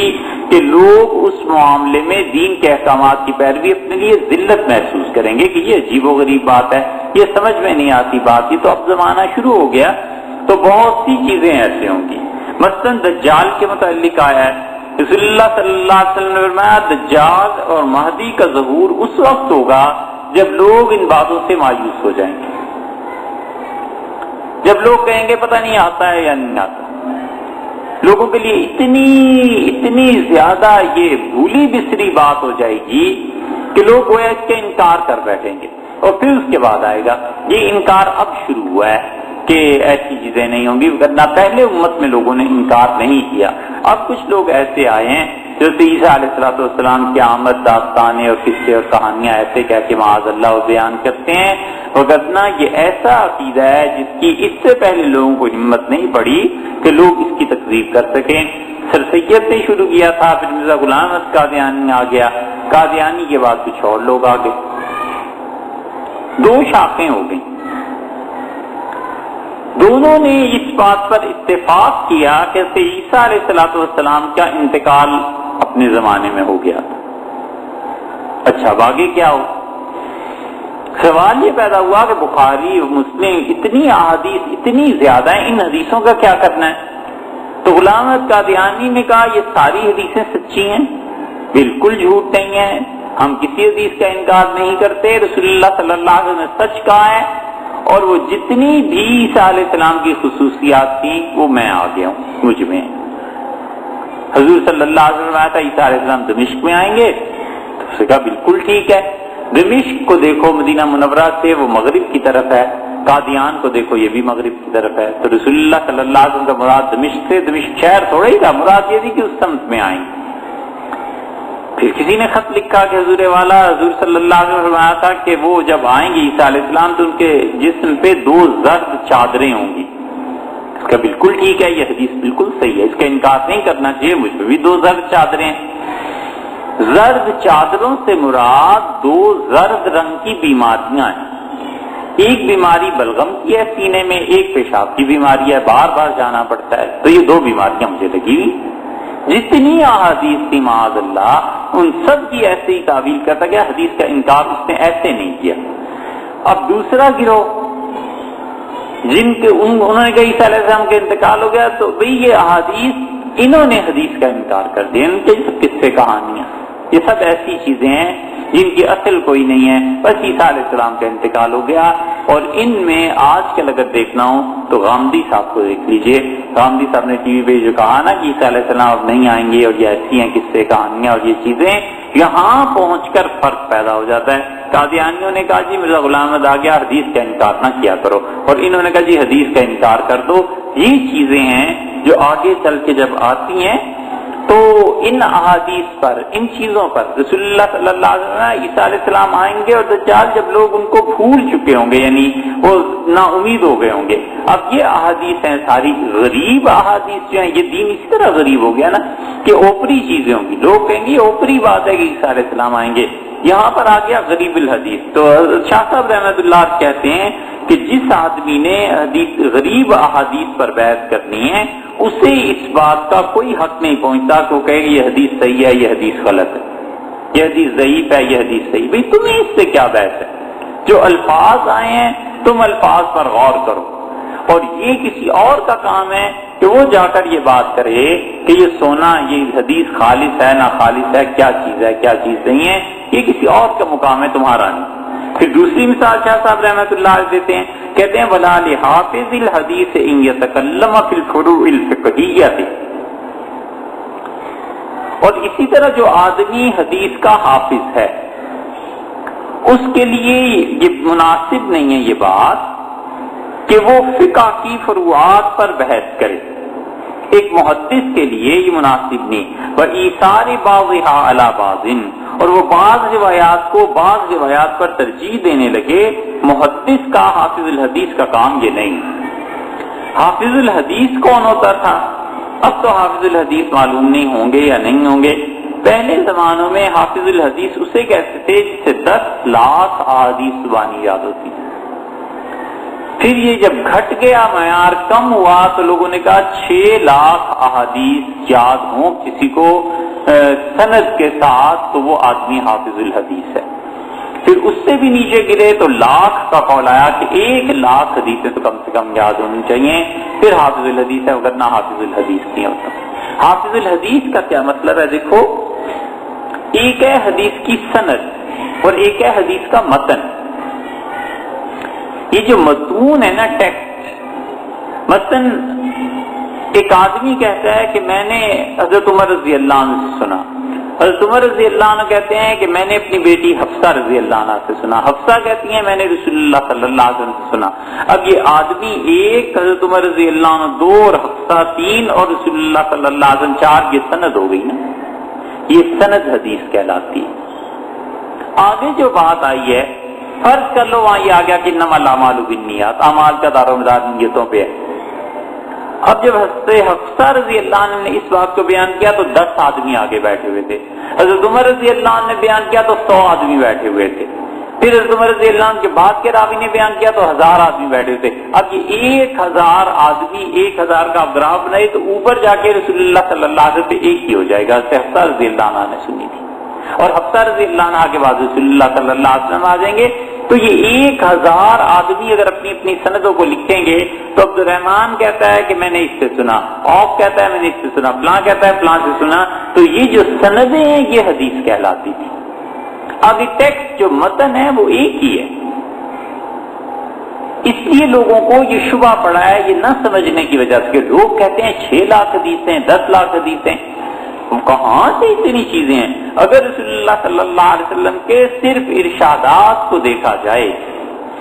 Speaker 1: کہ لوگ اس معاملے میں دین کے احکامات کی پیروی اپنے لیے ذلت محسوس کریں گے کہ یہ عجیب و غریب بات ہے، یہ سمجھ میں نہیں آتی بات، یہ تو اب زمانہ شروع ہو گیا۔ تو بہت سی چیزیں ایسے ہوں گی، مثلا دجال کے متعلق آیا ہے، رسول اللہ صلی اللہ علیہ وسلم نے فرمایا دجال اور مہدی کا ظہور اس وقت ہوگا جب لوگ ان باتوں سے مایوس ہو جائیں گے، جب لوگ کہیں گے پتہ نہیں آتا ہے یا نہیں آتا۔ لوگوں کے لیے اتنی زیادہ یہ بھولی بسری بات ہو جائے گی کہ لوگ گویا اس کا انکار کر بیٹھیں گے، اور پھر اس کے بعد آئے گا یہ انکار اب شروع ہوا ہے کہ ایسی چیزیں نہیں ہوں گی، ورنہ پہلے امت میں لوگوں نے انکار نہیں کیا۔ اب کچھ لوگ ایسے آئے ہیں جو عیسیٰ علیہ السلام کی آمد داستانیں اور قصے اور کہانیاں ایسے کہہ کے معاذ اللہ بیان کرتے ہیں، وگرنہ یہ ایسا عقیدہ ہے جس کی اس سے پہلے لوگوں کو ہمت نہیں پڑی کہ لوگ اس کی تکذیب کر سکیں۔ سر سید نے شروع کیا تھا، پھر مرزا غلام احمد قادیانی آ گیا، قادیانی کے بعد کچھ اور لوگ آ گئے، دو شاخیں ہو گئیں۔ دونوں نے اس بات پر اتفاق کیا کہ عیسیٰ علیہ السلام کا انتقال اپنے زمانے میں ہو گیا تھا۔ اچھا اب آگے کیا ہو؟ سوال یہ پیدا ہوا کہ بخاری اور مسلم اتنی احادیث اتنی زیادہ ہیں، ان حدیثوں کا کیا کرنا ہے؟ تو غلام احمد قادیانی نے کہا یہ ساری حدیثیں سچی ہیں، بالکل جھوٹ نہیں ہے، ہم کسی حدیث کا انکار نہیں کرتے، رسول اللہ صلی اللہ علیہ وسلم نے سچ کہا ہے، اور وہ جتنی بھی عیسیٰ علیہ السلام کی خصوصیات تھیں وہ میں آ گیا ہوں، مجھ میں۔ حضور صلی اللہ علیہ وسلم آیا تھا عیسیٰ علیہ السلام دمشق میں آئیں گے، تو اس نے کہا بالکل ٹھیک ہے۔ دمشق کو دیکھو مدینہ منورہ سے وہ مغرب کی طرف ہے، قادیان کو دیکھو یہ بھی مغرب کی طرف ہے، تو رسول اللہ صلی اللہ علیہ وسلم کا مراد دمشق سے، دمشق شہر تھوڑا ہی تھا، مراد یہ تھی کہ اس سمت میں آئیں۔ پھر کسی نے خط لکھا کہ حضور والا حضور صلی اللہ علیہ وسلم فرمایا تھا کہ وہ جب آئیں گے عیسیٰ علیہ السلام تو ان کے جسم پہ 2 زرد چادریں ہوں گی۔ اس کا بالکل ٹھیک ہے، یہ حدیث بالکل صحیح ہے، اس کا انکار نہیں کرنا چاہیے، مجھ پہ بھی 2 زرد چادریں ہیں۔ زرد چادروں سے مراد 2 زرد رنگ کی بیماریاں ہیں، ایک بیماری بلغم کی ہے سینے میں، ایک پیشاب کی بیماری ہے، بار بار جانا پڑتا ہے، تو یہ 2 بیماریاں مجھے لگی ہوئی۔ جتنی احادیث تھی معاذ اللہ ان سب کی ایسے ہی تعویل کرتا گیا، حدیث کا انکار اس نے ایسے نہیں کیا۔ اب دوسرا گروہ جن کے انہوں نے کہا عیسیٰ علیہ السلام کا انتقال ہو گیا، تو بھئی یہ احادیث انہوں نے حدیث کا انکار کر دیا، ان کے قصے کہانیاں یہ سب ایسی چیزیں ہیں جن کی اصل کوئی نہیں ہے، بس عیسیٰ علیہ السلام کا انتقال ہو گیا۔ اور ان میں آج کل اگر دیکھنا ہو تو غامدی صاحب کو دیکھ لیجئے، غامدی صاحب نے ٹی وی پہ جو کہا نا کہ عیسیٰ علیہ السلام اب نہیں آئیں گے اور یہ ایسی ہیں قصے کہانیاں اور یہ چیزیں، یہاں پہنچ کر فرق پیدا ہو جاتا ہے۔ قادیانیوں نے کہا جی مرزا غلام احمد آ گیا، حدیث کا انکار نہ کیا کرو، اور انہوں نے کہا جی حدیث کا انکار کر دو۔ یہ چیزیں ہیں جو آگے چل کے جب آتی ہیں تو ان احادیث پر، ان چیزوں پر رسول اللہ صلی اللہ علیہ وسلم عیسیٰ علیہ السلام آئیں گے اور دجال جب لوگ ان کو بھول چکے ہوں گے، یعنی وہ نا امید ہو گئے ہوں گے۔ اب یہ احادیث ہیں ساری غریب احادیث جو ہیں، یہ دین اسی طرح غریب ہو گیا نا کہ اوپری چیزیں ہوں گی، لوگ کہیں گے یہ اوپری بات ہے کہ عیسیٰ علیہ السلام آئیں گے، یہاں پر آ گیا غریب الحدیث۔ تو شاہ صاحب رحمۃ اللہ کہتے ہیں کہ جس آدمی نے غریب احادیث پر بحث کرنی ہے اسے اس بات کا کوئی حق نہیں پہنچتا کہ وہ کہے کہ یہ حدیث صحیح ہے، یہ حدیث غلط ہے، یہ حدیث ضعیف ہے، یہ حدیث صحیح۔ بھئی تمہیں اس سے کیا بحث ہے؟ جو الفاظ آئے ہیں تم الفاظ پر غور کرو، اور یہ کسی اور کا کام ہے کہ وہ جا کر یہ بات کرے کہ یہ سونا، یہ حدیث خالص ہے نہ خالص ہے، کیا چیز ہے کیا چیز نہیں ہے، یہ کسی اور کا مقام ہے، تمہارا نہیں۔ پھر دوسری مثال شاہ صاحب رحمۃ اللہ علیہ دیتے ہیں، کہتے ہیں وَلَا لِحَافِظِ الْحَدِيثِ إِنْ يَتَكَلَّمَ فِي الْفُرُوعِ الْفِقْهِيَّةِ۔ اور اسی طرح جو آدمی حدیث کا حافظ ہے اس کے لیے یہ مناسب نہیں ہے یہ بات کہ وہ فقہ کی فروعات پر بحث کرے، ایک محدث کے لیے یہ مناسب نہیں۔ وَإِيثَارِ بَعْضِهَا عَلَى بَعْضٍ، اور وہ بعض روایات کو بعض روایات پر ترجیح دینے لگے، محدث کا حافظ الحدیث کا کام یہ نہیں۔ حافظ الحدیث کون ہوتا تھا؟ اب تو حافظ الحدیث معلوم نہیں ہوں گے یا نہیں ہوں گے. پہلے زمانوں میں حافظ الحدیث اسے کہتے تھے جسے 10 لاکھ احادیث زبانی یاد ہوتی. پھر یہ جب گھٹ گیا، معیار کم ہوا، تو لوگوں نے کہا 6 لاکھ احادیث یاد ہوں کسی کو سند کے ساتھ تو وہ آدمی حافظ الحدیث ہے. پھر اس سے بھی نیچے گرے تو لاکھ کا قول آیا کہ 1 لاکھ حدیثیں تو کم سے کم یاد ہونی چاہیے، پھر حافظ الحدیث ہے، ورنہ حافظ الحدیث نہیں ہوتا. حافظ الحدیث کا کیا مطلب ہے؟ دیکھو، ایک ہے حدیث کی سند اور ایک ہے حدیث کا متن. یہ جو متون ہے نا، ٹیکسٹ، متن، ایک آدمی کہتا ہے کہ میں نے حضرت عمر رضی اللہ عنہ سے سنا. حضرت عمر رضی اللہ عنہ کہتے ہیں کہ میں نے اپنی بیٹی حفصہ رضی اللہ عنہ سے سنا. حفصہ کہتی ہیں میں نے رسول اللہ صلی اللہ علیہ وسلم سے سنا. اب یہ آدمی ایک، حضرت عمر رضی اللہ عنہ 2 اور حفصہ 3 اور رسول اللہ صلی اللہ علیہ وسلم 4، یہ سند ہو گئی نا، یہ سند حدیث کہلاتی ہے. آگے جو بات آئی ہے، فرض کر لو وہاں یہ آ گیا کہ انما الاعمال بالنیات، اعمال کا دار و مدار نیتوں پہ ہے. اب جب حفصہ رضی اللہ عنہ نے اس بات کو بیان کیا تو 10 آدمی آگے بیٹھے ہوئے تھے. حضرت عمر رضی اللہ عنہ نے بیان کیا تو 100 آدمی بیٹھے ہوئے تھے. پھر حضرت عمر رضی اللہ عنہ کے بعد کے راوی نے بیان کیا تو 1000 آدمی بیٹھے ہوئے تھے. اب یہ 1000 آدمی 1000 کا گراف بنائے تو اوپر جا کے رسول اللہ صلی اللہ علیہ وسلم پہ ایک ہی ہو جائے گا. حفصہ رضی اللہ عنہ نے سنی تھی، اور حفصہ رضی اللہ عنہ کے بعد رسول اللہ صلی اللہ علیہ وسلم آ جائیں گے. تو یہ 1000 آدمی اگر اپنی اپنی سندوں کو لکھیں گے تو عبد الرحمان کہتا ہے کہ میں نے اس سے سنا، اوف کہتا ہے میں نے اس سے سنا، فلاں کہتا ہے فلاں سے سنا. تو یہ جو سندیں ہیں یہ حدیث کہلاتی تھی. اب یہ ٹیکسٹ جو متن ہے وہ ایک ہی ہے. اس لیے لوگوں کو یہ شبہ پڑا ہے یہ نہ سمجھنے کی وجہ سے کہ لوگ کہتے ہیں 6 لاکھ حدیثیں، 10 لاکھ حدیثیں. کہاں سے اتنی چیزیں ہیں؟ اگر رسول اللہ صلی اللہ علیہ وسلم کے صرف ارشادات کو دیکھا جائے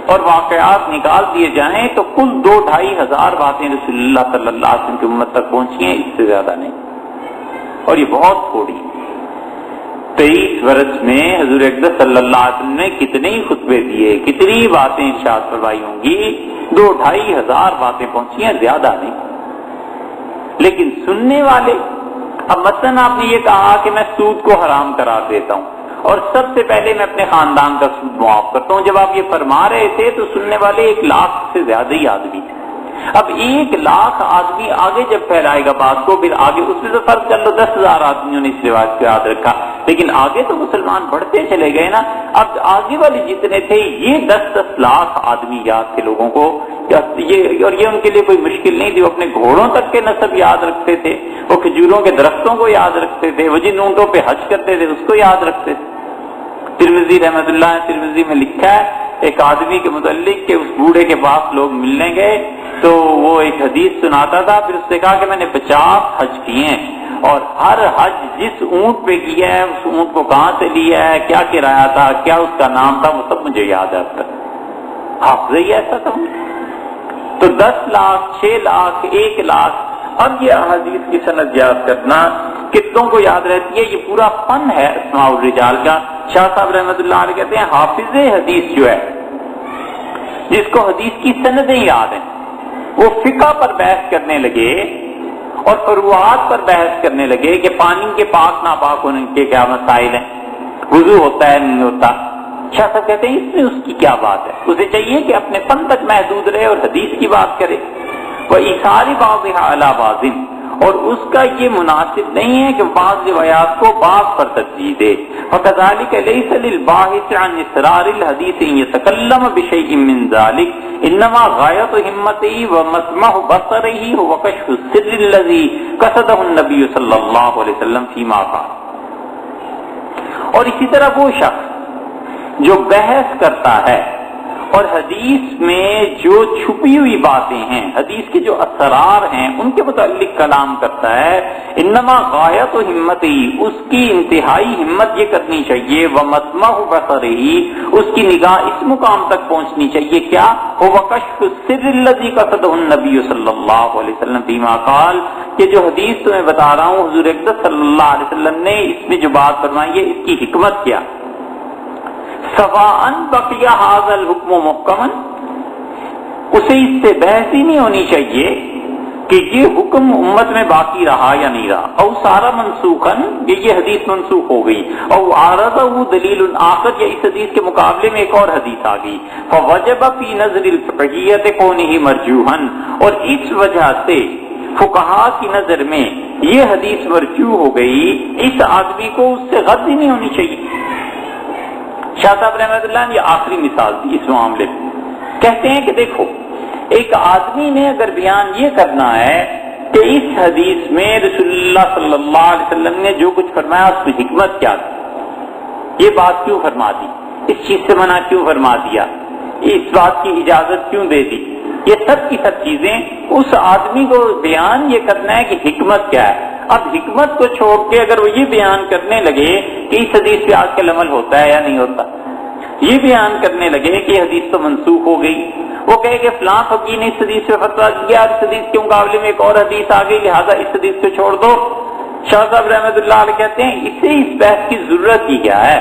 Speaker 1: اور واقعات نکال دیے جائیں تو کل 2-2.5 ہزار باتیں رسول اللہ صلی اللہ علیہ وسلم کی امت تک پہنچی ہیں، اس سے زیادہ نہیں. اور یہ بہت تھوڑی. 23 برس میں حضور اقدس صلی اللہ علیہ وسلم نے کتنے ہی خطبے دیے، کتنی باتیں ارشاد فرمائی ہوں گی، 2-2.5 ہزار باتیں پہنچی ہیں، زیادہ نہیں. لیکن سننے والے، اب مثلاً آپ نے یہ کہا کہ میں سود کو حرام قرار دیتا ہوں اور سب سے پہلے میں اپنے خاندان کا سود معاف کرتا ہوں. جب آپ یہ فرما رہے تھے تو سننے والے 1 لاکھ سے زیادہ ہی آدمی تھے. اب 1 لاکھ آدمی آگے جب پھیلائے گا بات کو، پھر آگے اس میں تو فرض کر لو 10,000 آدمیوں نے اس رواج کو یاد رکھا، لیکن آگے تو مسلمان بڑھتے چلے گئے نا. اب آگے والے جتنے تھے یہ 10-10 لاکھ آدمی یاد تھے لوگوں کو. اور یہ ان کے لیے کوئی مشکل نہیں تھی. وہ اپنے گھوڑوں تک کے نسب یاد رکھتے تھے، وہ کھجوروں کے درختوں کو یاد رکھتے تھے، وہ جن اونٹوں پہ حج کرتے تھے اس کو یاد رکھتے تھے. ترمذی رحمۃ اللہ ترمذی میں لکھا ہے ایک آدمی کے متعلق کہ اس بوڑھے کے پاس لوگ ملنے گئے تو وہ ایک حدیث سناتا تھا. پھر اس نے کہا کہ میں نے 50 حج کیے ہیں اور ہر حج جس اونٹ پہ کیا ہے، اس اونٹ کو کہاں سے لیا ہے، کیا کرایہ تھا، کیا اس کا نام تھا، وہ سب مجھے یاد آتا ہے. حافظ ہی ایسا تھا. تو 10 لاکھ، 6 لاکھ، 1 لاکھ. اب یہ احادیث کی سند یاد کرنا کتوں کو یاد رہتی ہے؟ یہ پورا فن ہے اسماء الرجال کا. شاہ صاحب رحمۃ اللہ علیہ کہتے ہیں حافظ حدیث جو ہے، جس کو حدیث کی سندیں یاد ہیں، وہ فقہ پر بحث کرنے لگے اور فروعات پر بحث کرنے لگے کہ پانی کے پاک ناپاک ہونے کے کیا مسائل ہیں، وضو ہوتا ہے نہیں ہوتا. شاہ صاحب کہتے ہیں اس میں اس کی کیا بات ہے؟ اسے چاہیے کہ اپنے فن تک محدود رہے اور حدیث کی بات کرے. وہ ایثار بعضها علی بعض، اور اس کا یہ مناسب نہیں ہے کہ بعض روایات کو بعض پر ترجیح دے. وکذلک لیس للباحث عن اسرار الحدیث ان يتکلم بشیء من ذلک، انما غایت ہمته ومسمع بصره هو کشف السر الذي قصده النبی صلی اللہ علیہ وسلم فيما قال. اور اسی طرح وہ شخص جو بحث کرتا ہے اور حدیث میں جو چھپی ہوئی باتیں ہیں، حدیث کے جو اسرار ہیں ان کے متعلق کلام کرتا ہے، انما غایت و ہمتی، اس کی انتہائی ہمت یہ کرنی چاہیے، ومسمع بصرہ، اس کی نگاہ اس مقام تک پہنچنی چاہیے کیا، وہ کشف السر الذی قصدہ النبی صلی اللہ علیہ وسلم فیما قال، کہ جو حدیث تمہیں بتا رہا ہوں حضور اقدس صلی اللہ علیہ وسلم نے اس میں جو بات فرمائی ہے اس کی حکمت کیا. سواء بقی ھذا الحکم محکما، اسے اس سے بحث ہی نہیں ہونی چاہیے کہ یہ حکم امت میں باقی رہا یا نہیں رہا، او سارا منسوخن، یہ حدیث منسوخ ہو گئی، او عارضہ دلیل آخر، یا اس حدیث کے مقابلے میں ایک اور حدیث آ گئی، فوجب فی نظر الفقہیت کونہ مرجوحن، اور اس وجہ سے فقہا کی نظر میں یہ حدیث مرجوح ہو گئی، اس آدمی کو اس سے غلطی نہیں ہونی چاہیے۔ شاہ صاحب رحمۃ اللہ نے یہ آخری مثال دی اس معاملے میں، کہتے ہیں کہ دیکھو ایک آدمی نے اگر بیان یہ کرنا ہے کہ اس حدیث میں رسول اللہ صلی اللہ علیہ وسلم نے جو کچھ فرمایا اس میں حکمت کیا تھی، یہ بات کیوں فرما دی، اس چیز سے منع کیوں فرما دیا، اس بات کی اجازت کیوں دے دی، یہ سب کی سب چیزیں اس آدمی کو بیان یہ کرنا ہے کہ حکمت کیا ہے۔ اب حکمت کو چھوڑ کے اگر وہ یہ بیان کرنے لگے کہ اس حدیث پہ آج کل عمل ہوتا ہے یا نہیں ہوتا، یہ بیان کرنے لگے کہ یہ حدیث تو منسوخ ہو گئی، وہ کہے کہ فلاں فقیہ نے اس حدیث پہ فتویٰ دیا، اس حدیث کے مقابلے میں ایک اور حدیث آ گئی، لہٰذا اس حدیث کو چھوڑ دو، شاہ صاحب رحمۃ اللہ علیہ کہتے ہیں اسے اس بحث کی ضرورت ہی کیا ہے،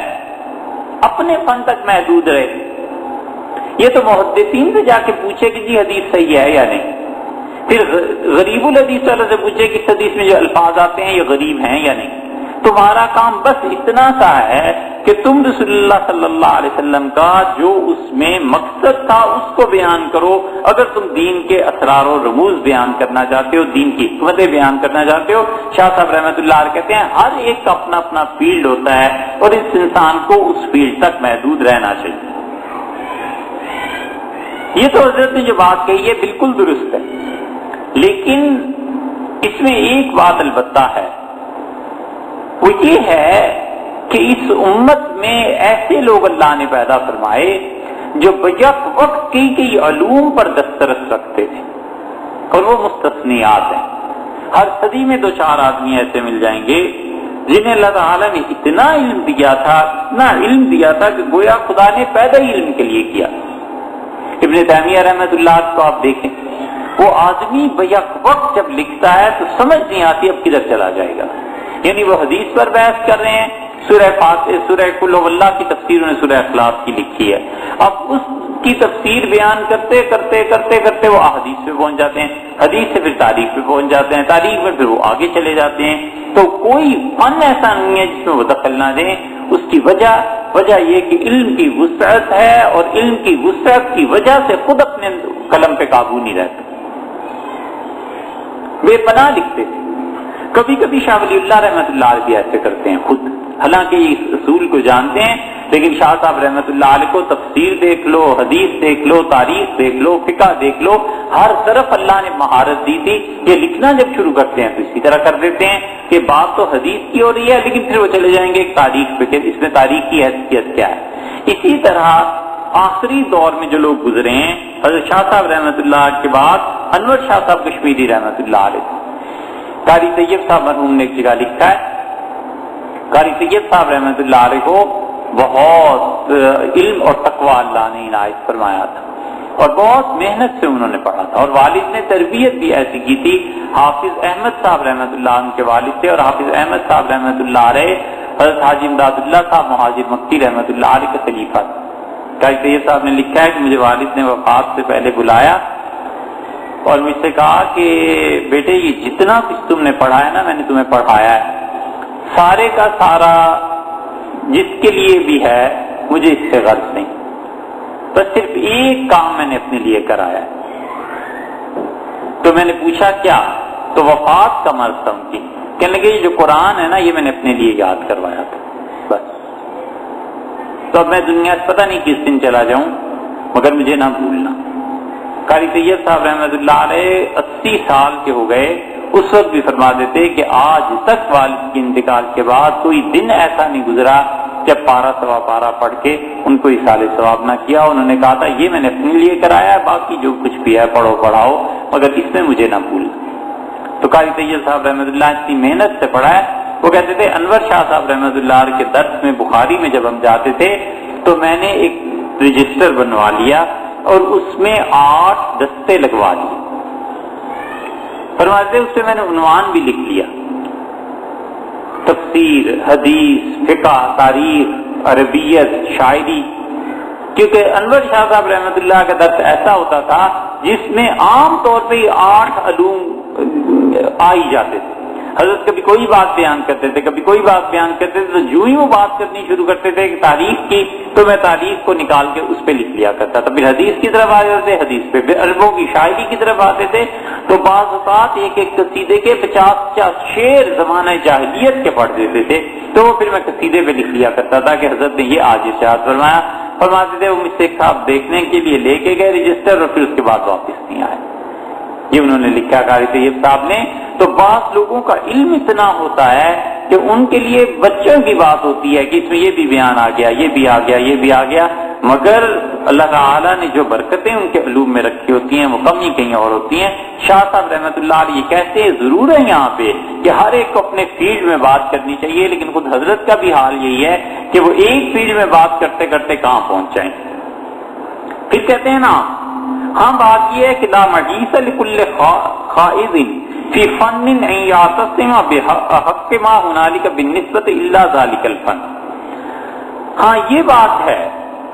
Speaker 1: اپنے فن تک محدود رہے۔ یہ تو محدثین سے جا کے پوچھے کہ جی حدیث صحیح ہے یا نہیں، پھر غریب الحدیث والے سے پوچھے کہ اس حدیث میں جو الفاظ آتے ہیں یہ غریب ہیں یا نہیں۔ تمہارا کام بس اتنا سا ہے کہ تم رسول اللہ صلی اللہ علیہ وسلم کا جو اس میں مقصد تھا اس کو بیان کرو۔ اگر تم دین کے اسرار و رموز بیان کرنا چاہتے ہو، دین کی حکمتیں بیان کرنا چاہتے ہو، شاہ صاحب رحمۃ اللہ علیہ کہتے ہیں ہر ایک کا اپنا اپنا فیلڈ ہوتا ہے اور اس انسان کو اس فیلڈ تک محدود رہنا چاہیے۔ یہ تو حضرت نے جو بات کہی ہے بالکل درست ہے، لیکن اس میں ایک بات البتہ ہے، وہ یہ ہے کہ اس امت میں ایسے لوگ اللہ نے پیدا فرمائے جو بیک وقت کئی علوم پر دسترس رکھتے تھے، اور وہ مستثنیات ہیں۔ ہر صدی میں 2-4 آدمی ایسے مل جائیں گے جنہیں اللہ تعالیٰ نے اتنا علم دیا تھا کہ گویا خدا نے پیدا ہی علم کے لیے کیا۔ ابن تیمیہ رحمۃ اللہ کو آپ دیکھیں، وہ آدمی بیک وقت جب لکھتا ہے تو سمجھ نہیں آتی اب کدھر چلا جائے گا، یعنی وہ حدیث پر بحث کر رہے ہیں، سورہ قل هو اللہ کی تفسیر انہیں سورہ اخلاص کی لکھی ہے، اب اس کی تفسیر بیان کرتے کرتے وہ احادیث پہ پہنچ جاتے ہیں، حدیث سے پھر تاریخ پہ پہنچ جاتے ہیں، تاریخ میں پھر وہ آگے چلے جاتے ہیں۔ تو کوئی فن ایسا نہیں ہے جس میں وہ دخل نہ دیں۔ اس کی وجہ یہ کہ علم کی وسعت ہے، اور علم کی وسعت کی وجہ سے خود اپنے قلم پہ قابو نہیں رہتے، بے پناہ لکھتے تھے۔ کبھی کبھی شاہ ولی اللہ رحمۃ اللہ علیہ بھی ایسے کرتے ہیں خود، حالانکہ اس اصول کو جانتے ہیں، لیکن شاہ صاحب رحمۃ اللہ علیہ کو تفسیر دیکھ لو، حدیث دیکھ لو، تاریخ دیکھ لو، فقہ دیکھ لو، ہر طرف اللہ نے مہارت دی تھی۔ یہ لکھنا جب شروع کرتے ہیں تو اسی طرح کر دیتے ہیں کہ بات تو حدیث کی ہو رہی ہے، لیکن پھر وہ چلے جائیں گے ایک تاریخ پہ کہ اس میں تاریخ کی حیثیت کیا ہے۔ اسی طرح آخری دور میں جو لوگ گزرے ہیں، حضرت شاہ صاحب رحمۃ اللہ کے بعد انور شاہ صاحب کشمیری رحمۃ اللہ علیہ، قاری طیب صاحب مرحوم نے ایک جگہ لکھا ہے، قاری طیب صاحب رحمۃ اللہ علیہ کو بہت علم اور تقوی اللہ نے عنایت فرمایا تھا، اور بہت محنت سے انہوں نے پڑھا تھا، اور والد نے تربیت بھی ایسی کی تھی۔ حافظ احمد صاحب رحمۃ اللہ ان کے والد تھے، اور حافظ احمد صاحب رحمۃ اللہ علیہ حضرت حاجی امداد اللہ صاحب مہاجر مکی رحمۃ اللہ علیہ کا خلیفہ تھا۔ قاری طیب صاحب نے لکھا ہے کہ مجھے والد نے وفات سے پہلے بلایا اور مجھ سے کہا کہ بیٹے یہ جتنا کچھ تم نے پڑھا ہے نا میں نے تمہیں پڑھایا ہے، سارے کا سارا جس کے لیے بھی ہے مجھے اس سے غرض نہیں، بس صرف ایک کام میں نے اپنے لیے کرایا ہے۔ تو میں نے پوچھا کیا؟ تو وفات کا مرض سمجھی، کہنے لگے یہ جو قرآن ہے نا یہ میں نے اپنے لیے یاد کروایا تھا بس، تو اب میں دنیا سے پتہ نہیں کس دن چلا جاؤں مگر مجھے نہ بھولنا۔ قاری طیب صاحب رحمۃ اللہ علیہ 80 سال کے ہو گئے، اس وقت بھی فرما دیتے کہ آج تک والد کے انتقال کے بعد کوئی دن ایسا نہیں گزرا جب پارا سوا پارا پڑھ کے ان کو اصال ثواب نہ کیا۔ انہوں نے کہا تھا یہ میں نے اپنے لیے کرایا ہے، باقی جو کچھ بھی ہے پڑھو پڑھاؤ مگر اس میں مجھے نہ بھولنا۔ تو قاری طیب صاحب رحمۃ اللہ اتنی محنت سے پڑھا ہے، وہ کہتے تھے انور شاہ صاحب رحمۃ اللہ علیہ کے درس میں بخاری میں جب ہم جاتے تھے تو میں نے ایک رجسٹر بنوا لیا اور اس میں 8 دستے لگوا لیے، فرماتے اس سے میں نے عنوان بھی لکھ لیا، تفسیر، حدیث، فقہ، تاریخ، عربیت، شاعری، کیونکہ انور شاہ صاحب رحمۃ اللہ کا درس ایسا ہوتا تھا جس میں عام طور پہ 8 علوم آئی جاتے تھے. حضرت کبھی کوئی بات بیان کرتے تھے، کبھی کوئی بات بیان کرتے تھے، تو جو ہی وہ بات کرنی شروع کرتے تھے کہ تاریخ کی، تو میں تاریخ کو نکال کے اس پہ لکھ لیا کرتا تھا. پھر حدیث کی طرف آ جاتے تھے، حدیث پہ پھر عربوں کی شاعری کی طرف آتے تھے. تو بعض اوقات ایک قصیدے کے 50 شعر زمانہ جاہلیت کے پڑھ دیتے تھے، تو وہ پھر میں قصیدے پہ لکھ لیا کرتا تھا کہ حضرت نے یہ آج ارشاد فرمایا. فرماتے تھے وہ مجھ سے صاحب دیکھنے کے لیے لے کے گئے رجسٹر، اور پھر اس کے بعد واپس نہیں آئے. یہ انہوں نے لکھا قاری طیب صاحب نے. تو بعض لوگوں کا علم اتنا ہوتا ہے کہ ان کے لیے بچوں کی بات ہوتی ہے کہ اس میں یہ بھی بیان آ گیا، یہ بھی آ گیا، یہ بھی آ گیا، مگر اللہ تعالیٰ نے جو برکتیں ان کے علوم میں رکھی ہوتی ہیں وہ کمی کہیں اور ہوتی ہیں. شاہ صاحب رحمۃ اللہ علیہ کہتے ہیں ضرور ہے یہاں پہ کہ ہر ایک کو اپنے فیلڈ میں بات کرنی چاہیے، لیکن خود حضرت کا بھی حال یہی ہے کہ وہ ایک فیلڈ میں بات کرتے کرتے کہاں پہنچ جائیں. پھر کہتے ہیں نا، ہاں بات یہ ہے کہ لا مجیس لکل خائض فی فن ان یعتصم بحق ما ہنالک بالنسبۃ الا ذلک الفن. ہاں یہ بات ہے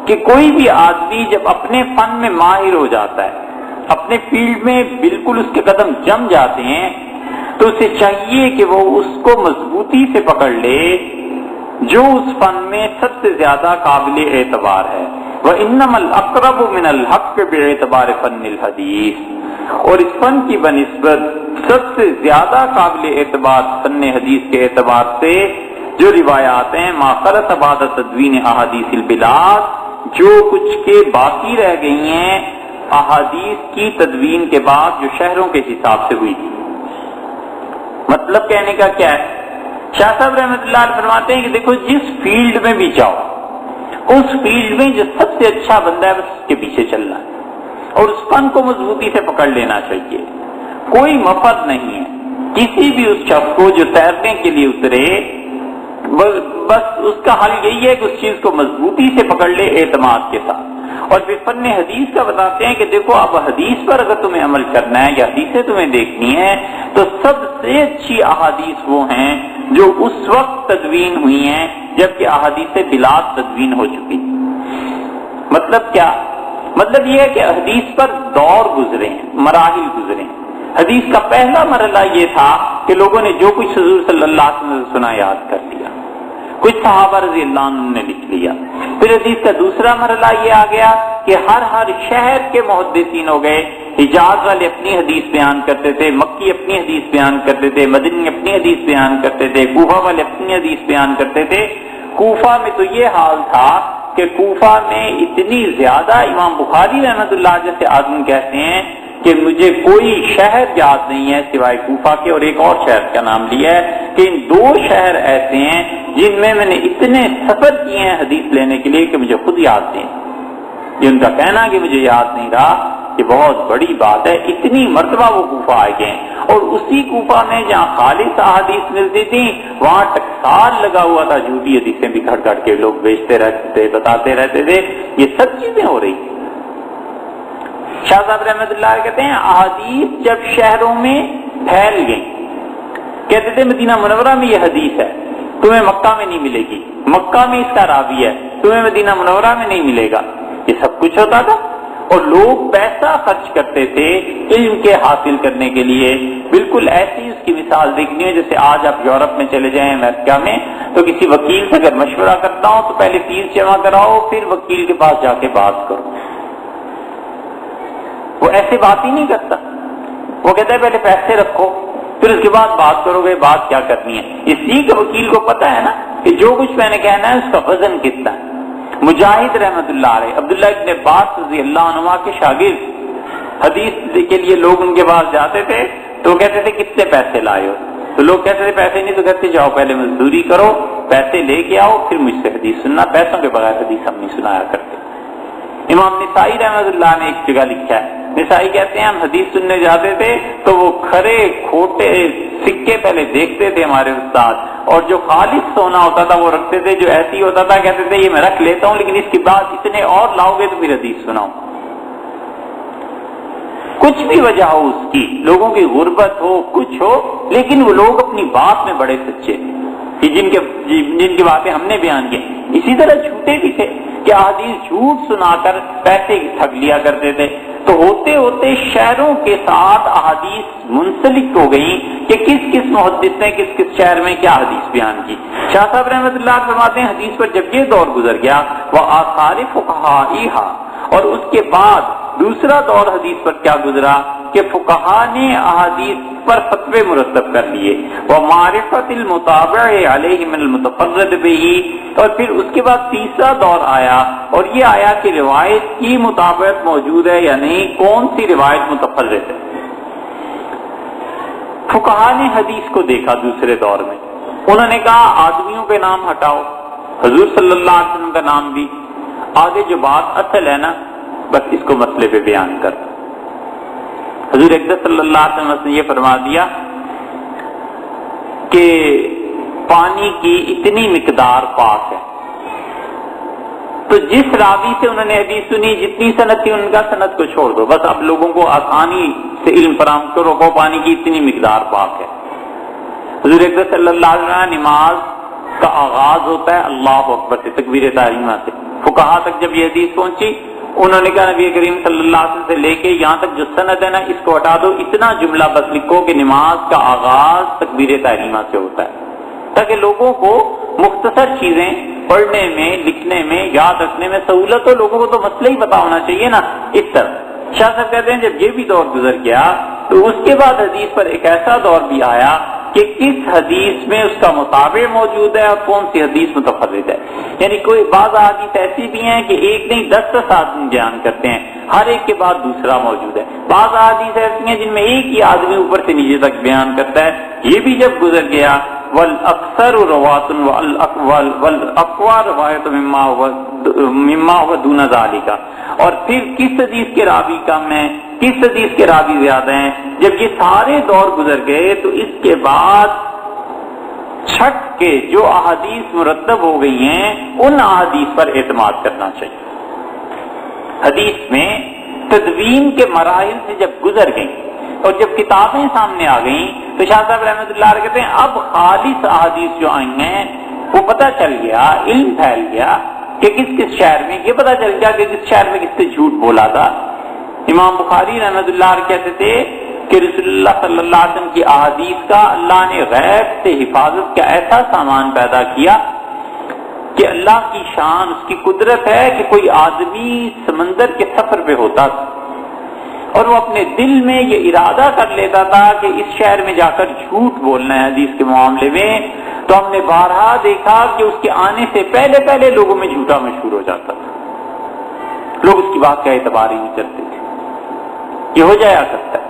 Speaker 1: کہ کوئی بھی آدمی جب اپنے فن میں ماہر ہو جاتا ہے، اپنے فیلڈ میں بالکل اس کے قدم جم جاتے ہیں، تو اسے چاہیے کہ وہ اس کو مضبوطی سے پکڑ لے جو اس فن میں سب سے زیادہ قابل اعتبار ہے. وَإِنَّمَا الْأَقْرَبُ مِنَ الْحَقِّ بِاعْتِبَارِ فَنِّ الْحَدِيثِ، اور اس فن کی بنسبت سب سے زیادہ قابل اعتبار فن حدیث کے اعتبار سے جو روایات ہیں ما خلت بعد تدوین احادیث البلاد، جو کچھ کے باقی رہ گئی ہیں احادیث کی تدوین کے بعد جو شہروں کے حساب سے ہوئی تھی. مطلب کہنے کا کیا ہے؟ شاہ صاحب رحمۃ اللہ علیہ فرماتے ہیں کہ دیکھو جس فیلڈ میں بھی جاؤ، اس فیلڈ میں جو سب سے اچھا بندہ ہے بس اس کے پیچھے چلنا ہے اور اس فن کو مضبوطی سے پکڑ لینا چاہیے. کوئی مفت نہیں ہے کسی بھی اس شخص کو جو تیرنے کے لیے اترے، بس اس کا حل یہی ہے کہ اس چیز کو مضبوطی سے پکڑ لے اعتماد کے ساتھ. اور پھر فن حدیث کا بتاتے ہیں کہ دیکھو اب حدیث پر اگر تمہیں عمل کرنا ہے یا حدیثیں تمہیں دیکھنی ہے تو سب سے اچھی احادیث وہ ہیں جو اس وقت تدوین ہوئی ہیں جبکہ احادیث بلاد تدوین ہو چکی. مطلب کیا؟ مطلب یہ ہے کہ حدیث پر دور گزرے ہیں، مراحل گزرے ہیں. حدیث کا پہلا مرحلہ یہ تھا کہ لوگوں نے جو کچھ حضور صلی اللہ علیہ وسلم سے سنا یاد کر لیا، کچھ صحابہ رضی اللہ عنہ نے لکھ لیا. پھر حدیث کا دوسرا مرحلہ یہ آ گیا کہ ہر شہر کے محدثین ہو گئے. حجاز والے اپنی حدیث بیان کرتے تھے، مکی اپنی حدیث بیان کرتے تھے، مدنی اپنی حدیث بیان کرتے تھے، کوفہ والے اپنی حدیث بیان کرتے تھے. کوفہ میں تو یہ حال تھا کہ کوفہ میں اتنی زیادہ امام بخاری رحمۃ اللہ جیسے آدمی کہتے ہیں کہ مجھے کوئی شہر یاد نہیں ہے سوائے کوفہ کے، اور ایک اور شہر کا نام لیا ہے کہ ان 2 شہر ایسے ہیں جن میں نے اتنے سفر کیے ہیں حدیث لینے کے لیے کہ مجھے خود یاد نہیں. یہ ان کا کہنا کہ مجھے یاد نہیں رہا یہ بہت بڑی بات ہے. اتنی مرتبہ وہ کوفہ آئے گئے اور اسی کوفہ میں جہاں خالص احادیث ملتی تھی وہاں ٹکسال لگا ہوا تھا، جھوٹی حدیثیں بھی گھڑ گھڑ کے لوگ بیچتے رہتے تھے، بتاتے رہتے تھے. یہ سب چیزیں ہو رہی تھی. شاہ صاحب رحمۃ اللہ کہتے ہیں احادیث جب شہروں میں پھیل گئی، کہتے تھے مدینہ منورہ میں یہ حدیث ہے تمہیں مکہ میں نہیں ملے گی، مکہ میں اس کا راوی ہے تمہیں مدینہ منورہ میں نہیں ملے گا. یہ سب کچھ ہوتا تھا اور لوگ پیسہ خرچ کرتے تھے علم کے حاصل کرنے کے لیے. بالکل ایسی اس کی مثال دیکھنی ہے جیسے آج آپ یورپ میں چلے جائیں امریکہ میں تو کسی وکیل سے اگر مشورہ کرتا ہوں تو پہلے فیس جمع کراؤ پھر وکیل کے پاس جا کے بات کرو. وہ ایسے بات ہی نہیں کرتا، وہ کہتا ہے پہلے پیسے رکھو پھر اس کے بعد بات کرو گے بات کیا کرنی ہے. اس لیے کہ وکیل کو پتا ہے نا کہ جو کچھ میں نے کہنا ہے اس کا وزن کتنا ہے. مجاہد رحمت اللہ علیہ، عبداللہ ابن عباس رضی اللہ عنہ کے شاگرد، حدیث کے لیے لوگ ان کے پاس جاتے تھے تو کہتے تھے کتنے پیسے لائے ہو؟ تو لوگ کہتے تھے پیسے نہیں، تو کہتے جاؤ پہلے مزدوری کرو پیسے لے کے آؤ پھر مجھ سے حدیث سننا، پیسوں کے بغیر حدیث ہم نہیں سنایا کرتے. امام نسائی رحمت اللہ نے ایک جگہ لکھا ہے، نسائی کہتے ہیں ہم حدیث سننے جاتے تھے تو وہ کھرے کھوٹے سکے پہلے دیکھتے تھے ہمارے استاد، اور جو خالص سونا ہوتا تھا وہ رکھتے تھے، جو ایسی ہوتا تھا کہتے تھے یہ میں رکھ لیتا ہوں لیکن اس کے بعد اتنے اور لاؤ گے تو پھر حدیث سناؤ. کچھ بھی وجہ ہو اس کی، لوگوں کی غربت ہو کچھ ہو، لیکن وہ لوگ اپنی بات میں بڑے سچے تھے. جن کی باتیں ہم نے بیان کی. اسی طرح جھوٹے بھی تھے کہ احادیث جھوٹ سنا کر پیسے ٹھگ لیا کرتے تھے. تو ہوتے ہوتے شہروں کے ساتھ احادیث منسلک ہو گئی کہ کس کس محدث نے کس کس شہر میں کیا حدیث بیان کی. شاہ صاحب رحمۃ اللہ فرماتے ہیں حدیث پر جب یہ دور گزر گیا وہ آثار فقہائیہا، اور اس کے بعد دوسرا دور حدیث پر کیا گزرا کہ فقہا نے احادیث پر فتوے مرتب کر لیے. ومعرفت المتابع علیہ من المتفرد بہ، اور پھر اس کے بعد تیسرا دور آیا اور یہ آیا کہ روایت کی مطابقت موجود ہے یا نہیں، کون سی روایت متفرد ہے. فقہا نے حدیث کو دیکھا دوسرے دور میں، انہوں نے کہا آدمیوں کے نام ہٹاؤ، حضور صلی اللہ علیہ وسلم کا نام بھی، آگے جو بات اصل ہے نا بس اس کو مسئلے پہ بیان کر. حضور اقدس صلی اللہ علیہ وسلم نے یہ فرما دیا کہ پانی کی اتنی مقدار پاک ہے. تو جس راوی سے انہوں نے حدیث سنی، جتنی سند تھی ان کا سند کو چھوڑ دو، بس اب لوگوں کو آسانی سے علم فراہم کرو کہ پانی کی اتنی مقدار پاک ہے. حضور اقدس صلی اللہ علیہ وسلم نماز کا آغاز ہوتا ہے اللہ اکبر سے، تکبیر تحریمہ سے. فقہا تک جب یہ حدیث پہنچی انہوں نے کہا نبی کریم صلی اللہ علیہ وسلم سے لے کے یہاں تک جو سند ہے نا اس کو ہٹا دو، اتنا جملہ بس لکھو کہ نماز کا آغاز تکبیر تحریمہ سے ہوتا ہے، تاکہ لوگوں کو مختصر چیزیں پڑھنے میں لکھنے میں یاد رکھنے میں سہولت ہو. لوگوں کو تو مسئلہ ہی پتا ہونا چاہیے نا. اس طرح شاہ صاحب کہتے ہیں جب یہ بھی دور گزر گیا تو اس کے بعد حدیث پر ایک ایسا دور بھی آیا کہ کس حدیث میں اس کا مطابع موجود ہے اور کون سی حدیث متفرد ہے. یعنی کوئی بعض حدیث ایسی بھی ہیں کہ ایک نہیں 10 آدمی بیان کرتے ہیں، ہر ایک کے بعد دوسرا موجود ہے. بعض حدیث ایسی ہیں جن میں ایک ہی آدمی اوپر سے نیچے تک بیان کرتا ہے. یہ بھی جب گزر گیا والاکثر روات والاقوى روایت مما هو دون ذلك، اور پھر کس حدیث کے راوی کم ہیں کس حدیث کے راوی زیادہ ہیں. جب یہ سارے دور گزر گئے تو اس کے بعد چھٹ کے جو احادیث مرتب ہو گئی ہیں ان احادیث پر اعتماد کرنا چاہیے. حدیث میں تدوین کے مراحل سے جب گزر گئی اور جب کتابیں سامنے آ گئیں تو شاہ صاحب رحمۃ اللہ علیہ کہتے ہیں اب خالص احادیث جو آئی ہیں وہ پتہ چل گیا، علم پھیل گیا کہ کس کس شہر میں، یہ پتہ چل گیا کہ کس شہر میں کس سے جھوٹ بولا تھا. امام بخاری رحمۃ اللہ علیہ کہتے تھے کہ رسول اللہ صلی اللہ علیہ وسلم کی احادیث کا اللہ نے غیب سے حفاظت کا ایسا سامان پیدا کیا کہ اللہ کی شان، اس کی قدرت ہے کہ کوئی آدمی سمندر کے سفر پہ ہوتا تھا اور وہ اپنے دل میں یہ ارادہ کر لیتا تھا کہ اس شہر میں جا کر جھوٹ بولنا ہے حدیث کے معاملے میں، تو ہم نے بارہا دیکھا کہ اس کے آنے سے پہلے پہلے لوگوں میں جھوٹا مشہور ہو جاتا تھا، لوگ اس کی بات کا اعتبار ہی نہیں کرتے تھے. یہ ہو جایا کرتا ہے،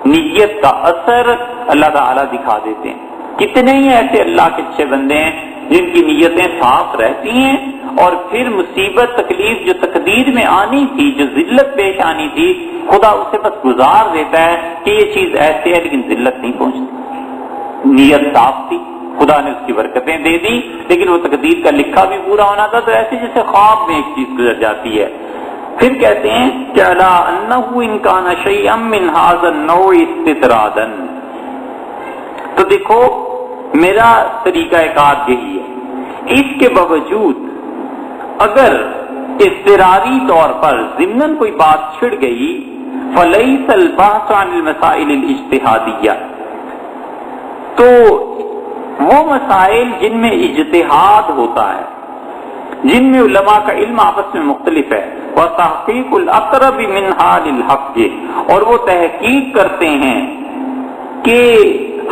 Speaker 1: نیت کا اثر اللہ تعالیٰ دکھا دیتے ہیں. کتنے ہی ایسے اللہ کے اچھے بندے ہیں جن کی نیتیں صاف رہتی ہیں اور پھر مصیبت تکلیف جو تقدیر میں آنی تھی، جو ذلت پیش آنی تھی، خدا اسے بس گزار دیتا ہے کہ یہ چیز ایسے ہے لیکن ذلت نہیں پہنچتی. نیت صاف تھی، خدا نے اس کی برکتیں دے دی، لیکن وہ تقدیر کا لکھا بھی پورا ہونا تھا. تو ایسے جیسے خواب میں ایک چیز گزر جاتی ہے. پھر کہتے ہیں کہ الا انه ان كان شيئا من هذا النوع استطرادا. تو دیکھو میرا طریقہ کار یہی ہے، اس کے باوجود اگر اضطراری طور پر ضمناً کوئی بات چھڑ گئی فلیس البحث عن المسائل الاجتہادیہ، تو وہ مسائل جن میں اجتہاد ہوتا ہے، جن میں علماء کا علم آپس میں مختلف ہے، وتحقیق الاقرب منہا للحق، اور وہ تحقیق کرتے ہیں کہ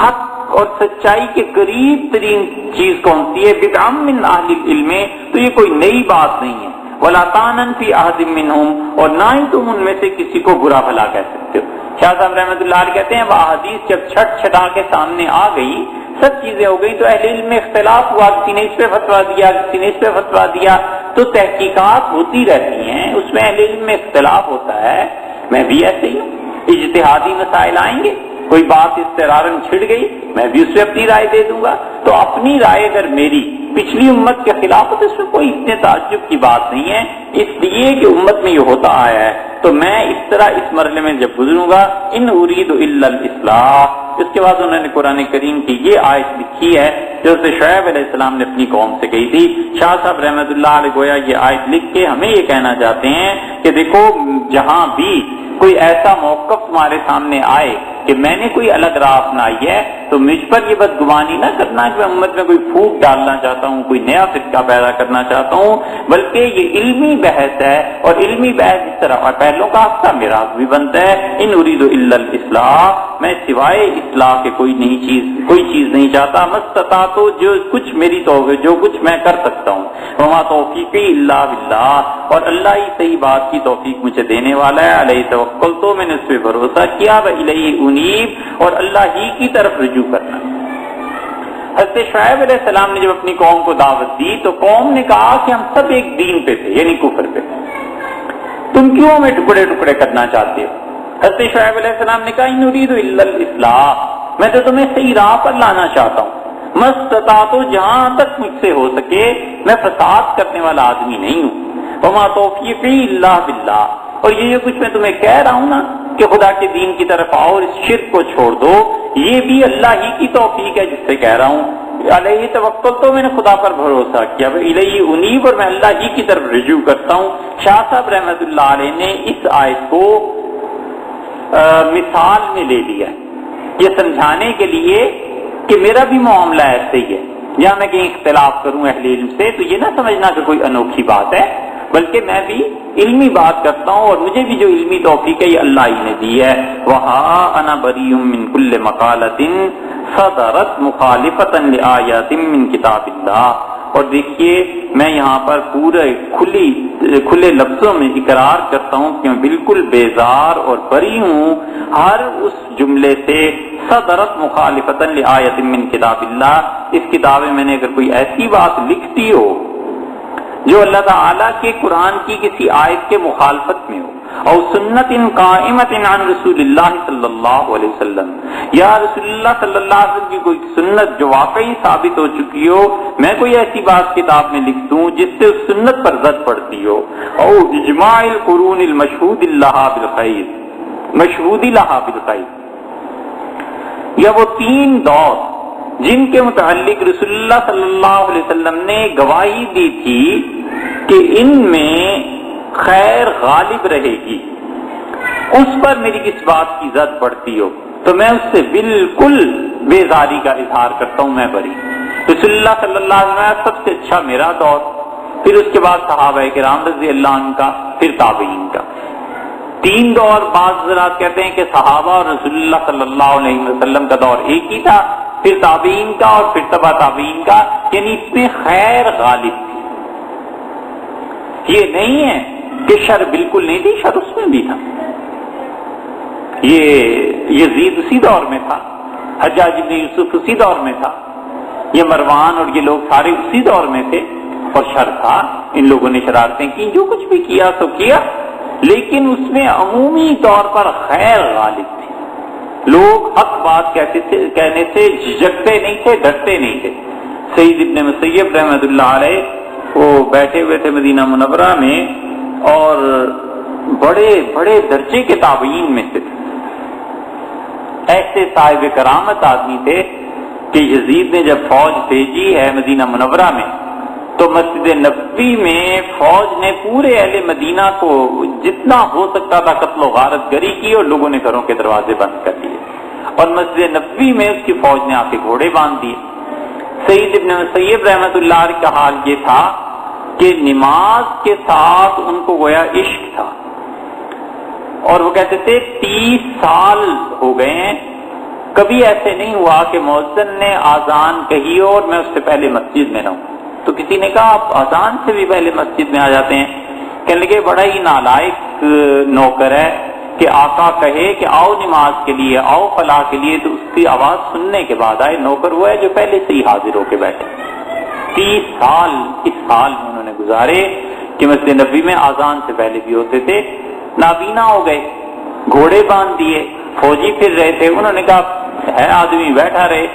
Speaker 1: حق اور سچائی کے قریب ترین چیز کون سی ہے، بدعا من اہل العلم، تو یہ کوئی نئی بات نہیں ہے. ولا طعنا فی احد منہم، اور نہ ہی تم ان میں سے کسی کو برا بھلا کہہ سکتے ہو. شاہ صاحب رحمۃ اللہ علیہ کہتے ہیں وہ احادیث جب چھٹ چھٹا کے سامنے آ گئی، سب چیزیں ہو گئی، تو اہل علم میں اختلاف ہوا، کسی نے اس پہ فتویٰ دیا کسی نے اس پہ فتویٰ دیا، تو تحقیقات ہوتی رہتی ہیں، اس میں اہل علم میں اختلاف ہوتا ہے. میں بھی ایسے ہی ہوں، اجتہادی مسائل آئیں گے، کوئی بات اضطرارن چھڑ گئی میں بھی اس پہ اپنی رائے دے دوں گا. تو اپنی رائے اگر میری پچھلی امت کے خلاف ہے تو اس میں کوئی اتنے تعجب کی بات نہیں ہے، اس لیے کہ امت میں یہ ہوتا آیا ہے. تو میں اس طرح اس مرحلے میں جب گزروں گا، ان اريد الا الاصلاح. اس کے بعد انہوں نے قرآن کریم کی یہ آیت لکھی ہے جو حضرت شعیب علیہ السلام نے اپنی قوم سے کہی تھی۔ شاہ صاحب رحمۃ اللہ علیہ گویا یہ آیت لکھ کے ہمیں یہ کہنا چاہتے ہیں کہ دیکھو جہاں بھی کوئی ایسا موقف تمہارے سامنے آئے کہ میں نے کوئی الگ راہ اپنائی ہے تو مجھ پر یہ بدگمانی نہ کرنا کہ میں امت میں کوئی پھوٹ ڈالنا چاہتا ہوں، کوئی نیا فرقہ پیدا کرنا چاہتا ہوں، بلکہ یہ علمی بحث ہے، اور علمی بحث اس طرح پہلوں کا حصہ میرا بھی بنتا ہے۔ ان اريد الا الاصلاح، میں سوائے اصلاح کے کوئی چیز نہیں چاہتا، مستطاع تو جو کچھ میری توفیق، جو کچھ میں کر سکتا ہوں، وما توفیقی الا باللہ، اور اللہ ہی صحیح بات کی توفیق مجھے دینے والا ہے، علیہ توکلت، تو میں نے اس پہ بھروسہ کیا، والیہ انیب، اور اللہ ہی کی طرف رجوع کرنا۔ حضرت شعیب علیہ السلام نے جب اپنی قوم کو دعوت دی تو قوم نے کہا کہ ہم سب ایک دین پہ تھے، یعنی کفر پہ، تم کیوں ہمیں ٹکڑے ٹکڑے کرنا چاہتے ہو؟ حضرت شعیب علیہ السلام نے کہا ان اريد الا الاصلاح، میں تو تمہیں صحیح راہ پر لانا چاہتا ہوں، مستطاعت، جہاں تک مجھ سے ہو سکے، میں فساد کرنے والا آدمی نہیں ہوں، وما توفیقی الا باللہ، اور یہ جو کچھ میں تمہیں کہہ رہا ہوں نا کہ خدا کے دین کی طرف آؤ اور اس شرک کو چھوڑ دو، یہ بھی اللہ ہی کی توفیق ہے جس سے کہہ رہا ہوں، علیہ توکل، تو میں نے خدا پر بھروسہ کیا، الیہ انیب، اور میں اللہ ہی کی طرف رجوع کرتا ہوں۔ شاہ صاحب رحمۃ اللہ علیہ نے اس آیت کو مثال میں لے لیا یہ سمجھانے کے لیے کہ میرا بھی معاملہ ایسے ہی ہے، جہاں میں کہیں اختلاف کروں اہل علم سے تو یہ نہ سمجھنا کہ کوئی انوکھی بات ہے، بلکہ میں بھی علمی بات کرتا ہوں، اور مجھے بھی جو علمی توفیق ہے یہ اللہ ہی نے دی ہے۔ وَهَا أَنَا بَرِيٌّ مِّن كُلِّ مَقَالَةٍ صَدَرَتْ مُخَالِفَةً لِآيَاتٍ مِّن كِتَابِ اللَّهِ، اور دیکھیے میں یہاں پر پورے کھلے لفظوں میں اقرار کرتا ہوں کہ میں بالکل بیزار اور بری ہوں ہر اس جملے سے، صدرت مخالفۃ لآیۃ من کتاب اللہ، اس کتاب میں نے اگر کوئی ایسی بات لکھ دی ہو جو اللہ تعالیٰ کے قرآن کی کسی آیت کے مخالفت میں ہو، اور سنت قائمت عن رسول اللہ صلی اللہ علیہ وسلم، یا رسول اللہ صلی اللہ علیہ وسلم کی کوئی سنت جو واقعی ثابت ہو چکی ہو، میں کوئی ایسی بات کتاب میں لکھ دوں جس سے اس سنت پر زد پڑتی ہو، او اجماع القرون المشہود لہا بالخیر، مشہود لہا بالخیر، یا وہ تین دور جن کے متعلق رسول اللہ صلی اللہ علیہ وسلم نے گواہی دی تھی کہ ان میں خیر غالب رہے گی، اس پر میری کس بات کی زد پڑتی ہو تو میں اس سے بالکل بیزاری کا اظہار کرتا ہوں، میں بری۔ رسول اللہ صلی اللہ علیہ وسلم سب سے اچھا میرا دور، پھر اس کے بعد صحابہ کرام رضی اللہ عنہ کا، پھر تابعین کا، تین دور۔ بعض حضرات کہتے ہیں کہ صحابہ اور رسول اللہ صلی اللہ علیہ وسلم کا دور ایک ہی تھا، پھر تابعین کا اور پھر تبع تابعین کا، یعنی اس میں خیر غالب تھی۔ یہ نہیں ہے کہ شر بالکل نہیں تھی، شر اس میں بھی تھا۔ یہ یزید اسی دور میں تھا، حجاج بن یوسف اسی دور میں تھا، یہ مروان اور یہ لوگ سارے اسی دور میں تھے، اور شر تھا، ان لوگوں نے شرارتیں کی، جو کچھ بھی کیا تو کیا، لیکن اس میں عمومی طور پر خیر غالب تھی۔ لوگ حق بات کہنے سے جھجکتے نہیں تھے، ڈرتے نہیں تھے۔ سعید ابن مسیب رحمۃ اللہ علیہ وہ بیٹھے ہوئے تھے مدینہ منورہ میں، اور بڑے بڑے درجے کے تابعین میں سے تھے، ایسے صاحب کرامت آدمی تھے کہ یزید نے جب فوج بھیجی ہے مدینہ منورہ میں تو مسجد نبوی میں فوج نے پورے اہل مدینہ کو جتنا ہو سکتا تھا قتل و غارت گری کی، اور لوگوں نے گھروں کے دروازے بند کر دیے، اور مسجد نبوی میں اس کی فوج نے آ کے گھوڑے باندھ دیے۔ سعید ابن مسیب رحمۃ اللہ علیہ کا حال یہ تھا کہ نماز کے ساتھ ان کو گویا عشق تھا، اور وہ کہتے تھے 30 سال ہو گئے ہیں کبھی ایسے نہیں ہوا کہ مؤذن نے آذان کہی اور میں اس سے پہلے مسجد میں رہوں۔ تو کسی نے کہا آپ آذان سے بھی پہلے مسجد میں آ جاتے ہیں؟ کہنے لگے بڑا ہی نالائق نوکر ہے کہ آقا کہے کہ آؤ نماز کے لیے، آؤ فلاح کے لیے، تو اس کی آواز سننے کے بعد آئے۔ نوکر وہ ہے جو پہلے سے ہی حاضر ہو کے بیٹھے۔ 30 سال اس حال میں انہوں نے گزارے کہ مسجد نبوی میں آذان سے پہلے بھی ہوتے تھے۔ نابینا ہو گئے، گھوڑے باندھ دیے، فوجی پھر رہے تھے، انہوں نے کہا ہے آدمی بیٹھا رہے۔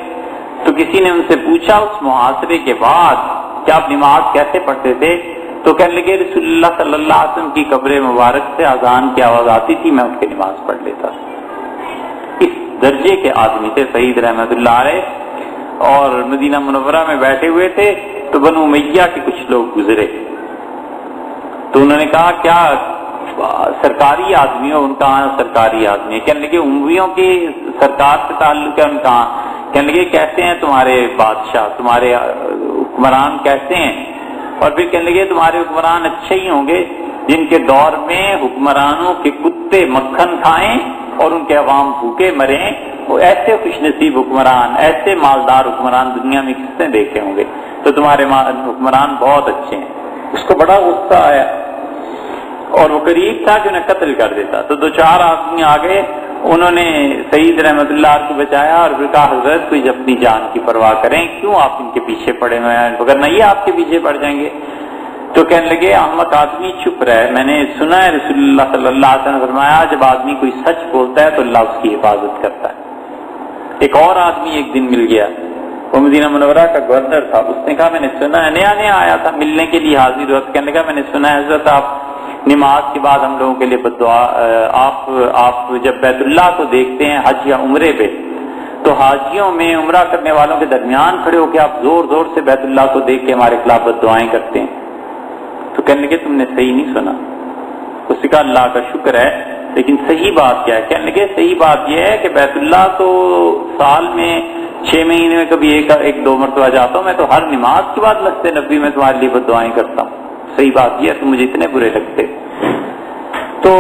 Speaker 1: تو کسی نے ان سے پوچھا اس محاصرے کے بعد کہ آپ نماز کیسے پڑھتے تھے؟ تو کہنے لگے رسول اللہ صلی اللہ علیہ وسلم کی قبر مبارک سے اذان کی آواز آتی تھی، میں اٹھ کے نماز پڑھ لیتا تھا۔ اس درجے کے آدمی تھے سعید رحمۃ اللہ علیہ، اور مدینہ منورہ میں بیٹھے ہوئے تھے تو بنو امیہ کے کچھ لوگ گزرے تو انہوں نے کہا کیا سرکاری آدمی ہو؟ ان کا سرکاری آدمی ہے. کہنے لگے امویوں کی سرکار سے تعلق ہے؟ ان کا کہنے لگے کیسے ہیں تمہارے بادشاہ، تمہارے حکمران کیسے ہیں؟ اور پھر کہنے لگے تمہارے حکمران اچھے ہی ہوں گے جن کے دور میں حکمرانوں کے کتے مکھن کھائیں اور ان کے عوام بھوکے مریں. وہ ایسے خوش نصیب حکمران، ایسے مالدار حکمران دنیا میں کس نے دیکھے ہوں گے؟ تو تمہارے حکمران بہت اچھے ہیں. اس کو بڑا غصہ آیا اور وہ قریب تھا کہ انہیں قتل کر دیتا. تو 2-4 آدمی آ گئے، انہوں نے سعید رحمت اللہ کو بچایا اور پھر کہا حضرت کوئی اپنی جان کی پرواہ کریں، کیوں آپ ان کے پیچھے پڑے ہوئے ہیں؟ وگرنہ یہ آپ کے پیچھے پڑ جائیں گے. تو کہنے لگے احمق آدمی چپ رہے، میں نے سنا ہے رسول اللہ صلی اللہ علیہ وسلم نے فرمایا جب آدمی کوئی سچ بولتا ہے تو اللہ اس کی حفاظت کرتا ہے. ایک اور آدمی ایک دن مل گیا، وہ مدینہ منورہ کا گورنر تھا. اس نے کہا میں نے سنا ہے، نیا آیا تھا ملنے کے لیے حاضر ہوا. کہنے لگا میں نے سنا ہے حضرت آپ نماز کے بعد ہم لوگوں کے لیے بددعا، آپ جب بیت اللہ کو دیکھتے ہیں حج یا عمرے پہ تو حاجیوں میں عمرہ کرنے والوں کے درمیان کھڑے ہو کے آپ زور زور سے بیت اللہ کو دیکھ کے ہمارے خلاف بددعائیں کرتے ہیں. تو کہنے لگے تم نے صحیح نہیں سنا. اس نے کہا اللہ کا شکر ہے، لیکن صحیح بات کیا ہے؟ کہنے لگے صحیح بات یہ ہے کہ بیت اللہ تو سال میں 6 مہینے میں کبھی 1-2 مرتبہ جاتا ہوں، میں تو ہر نماز کے بعد مسجد نبوی میں تمہارے لیے بددعائیں کرتا ہوں. صحیح بات یہ ہے، تم مجھے اتنے برے لگتے. تو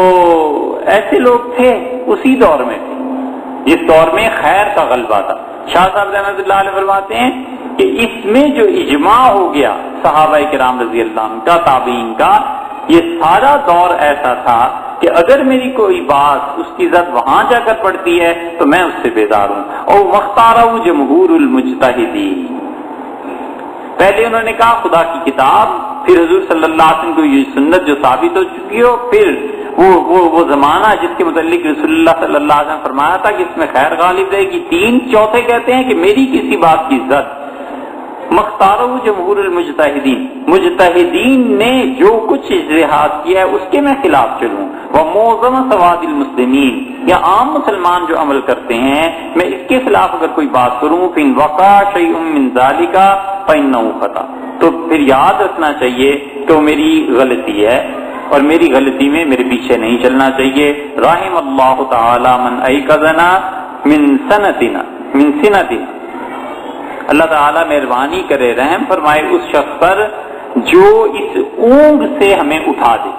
Speaker 1: ایسے لوگ تھے اسی دور میں تھے جس دور میں خیر کا غلبہ تھا. شاہ صاحب رحمۃ اللہ علیہ فرماتے ہیں کہ اس میں جو اجماع ہو گیا صحابہ کرام رضی اللہ عنہ کا، تابعین کا، یہ سارا دور ایسا تھا کہ اگر میری کوئی بات اس کی ذات وہاں جا کر پڑتی ہے تو میں اس سے بیزار ہوں. اور مختارہ جمہور المجتہدین، پہلے انہوں نے کہا خدا کی کتاب، پھر حضور صلی اللہ علیہ وسلم کو یہ سنت جو ثابت ہو چکی ہو، پھر وہ زمانہ جس کے متعلق رسول اللہ صلی اللہ علیہ وسلم فرمایا تھا کہ اس میں خیر غالب رہے گی. 3 چوتھے کہتے ہیں کہ میری کسی بات کی عزت. مختارہ جمہور المجتہدین، مجتہدین نے جو کچھ اجتہاد کیا ہے اس کے میں خلاف چلوں. وہ معظم سواد المسلمین، یا عام مسلمان جو عمل کرتے ہیں میں اس کے خلاف اگر کوئی بات کروں فإن وقع شيء من ذلك فإنه خطأ، تو پھر یاد رکھنا چاہیے کہ وہ میری غلطی ہے اور میری غلطی میں میرے پیچھے نہیں چلنا چاہیے. رحم اللہ تعالی من ایقظنا من سنتنا، اللہ تعالیٰ مہربانی کرے، رحم فرمائے اس شخص پر جو اس اونگ سے ہمیں اٹھا دے.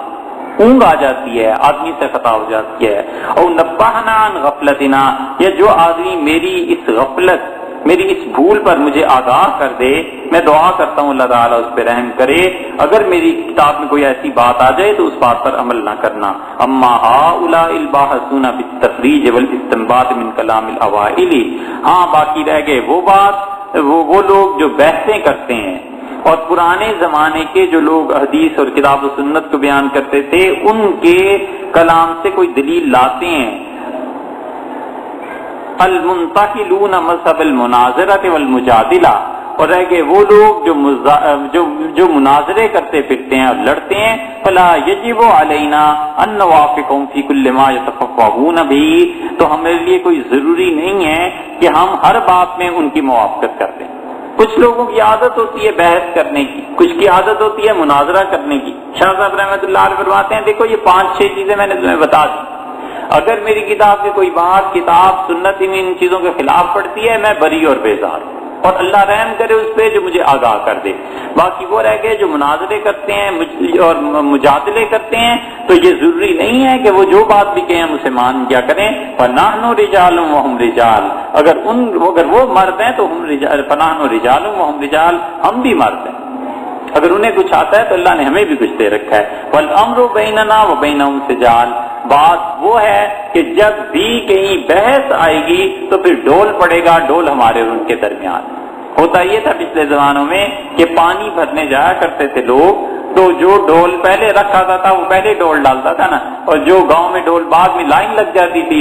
Speaker 1: اونگ آ جاتی ہے، آدمی سے خطا ہو جاتی ہے. اور نبہنا عن غفلتنا، یا جو آدمی میری اس غفلت، میری اس بھول پر مجھے آگاہ کر دے، میں دعا کرتا ہوں اللہ تعالیٰ اس پہ رحم کرے. اگر میری کتاب میں کوئی ایسی بات آ جائے تو اس بات پر عمل نہ کرنا. اما ہؤلاء الباحثون بالتخریج والاستنباط من کلام الاوائل، ہاں باقی رہ گئے وہ لوگ جو بحثیں کرتے ہیں اور پرانے زمانے کے جو لوگ حدیث اور کتاب و سنت کو بیان کرتے تھے ان کے کلام سے کوئی دلیل لاتے ہیں. المنتقلون مذہب المناظرۃ والمجادلہ، اور رہ گئے وہ لوگ جو مناظرے کرتے پھرتے ہیں اور لڑتے ہیں. فلا یجب علینا ان نوافقهم فی کل ما یتفقهون به، تو ہمارے لیے کوئی ضروری نہیں ہے کہ ہم ہر بات میں ان کی موافقت کر دیں. کچھ لوگوں کی عادت ہوتی ہے بحث کرنے کی، کچھ کی عادت ہوتی ہے مناظرہ کرنے کی. شاہ صاحب رحمۃ اللہ علیہ فرماتے ہیں دیکھو یہ 5-6 چیزیں میں نے تمہیں بتا دی، اگر میری کتاب میں کوئی بات کتاب سنت میں ان چیزوں کے خلاف پڑتی ہے میں بری اور بیزار ہوں، اور اللہ رحم کرے اس پہ جو مجھے آگاہ کر دے. باقی وہ رہ گئے جو مناظرے کرتے ہیں اور مجادلے کرتے ہیں، تو یہ ضروری نہیں ہے کہ وہ جو بات بھی کہیں ہم اسے مان کیا کریں. فنحن رجال وهم رجال، اگر وہ مرد ہیں تو ہم رجال، فنحن رجال وهم رجال، ہم بھی مرد ہیں. اگر انہیں کچھ آتا ہے تو اللہ نے ہمیں بھی کچھ دے رکھا ہے. والامر بیننا وبینہم سجال، بات وہ ہے کہ جب بھی کہیں بحث آئے گی تو پھر ڈول پڑے گا، ڈول ہمارے اور ان کے درمیان. ہوتا یہ تھا پچھلے زمانوں میں کہ پانی بھرنے جایا کرتے تھے لوگ تو جو ڈول پہلے رکھا تھا وہ پہلے ڈول ڈالتا تھا نا، اور جو گاؤں میں ڈول بعد میں لائن لگ جاتی تھی،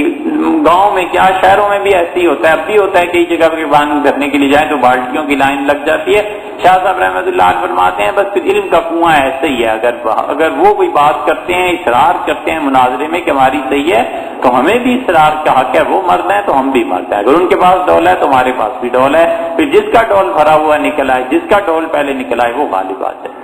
Speaker 1: گاؤں میں کیا شہروں میں بھی ایسے ہی ہوتا ہے، اب بھی ہوتا ہے کئی جگہ پہ پانی بھرنے کے لیے جائیں تو بالٹیوں کی لائن لگ جاتی ہے۔ شاہ صاحب رحمۃ اللہ علیہ فرماتے ہیں بس علم کا کنواں ایسے ہی ہے، اگر وہ کوئی بات کرتے ہیں، اصرار کرتے ہیں مناظرے میں کہ ہماری صحیح ہے، تو ہمیں بھی اصرار کا حق ہے، وہ مرد ہیں تو ہم بھی مرد ہیں، اگر ان کے پاس ڈول ہے تو ہمارے پاس بھی ڈول ہے، پھر جس کا ڈول بھرا ہوا نکل آئے، جس کا ڈول پہلے نکل آئے وہ غالب آ جائے۔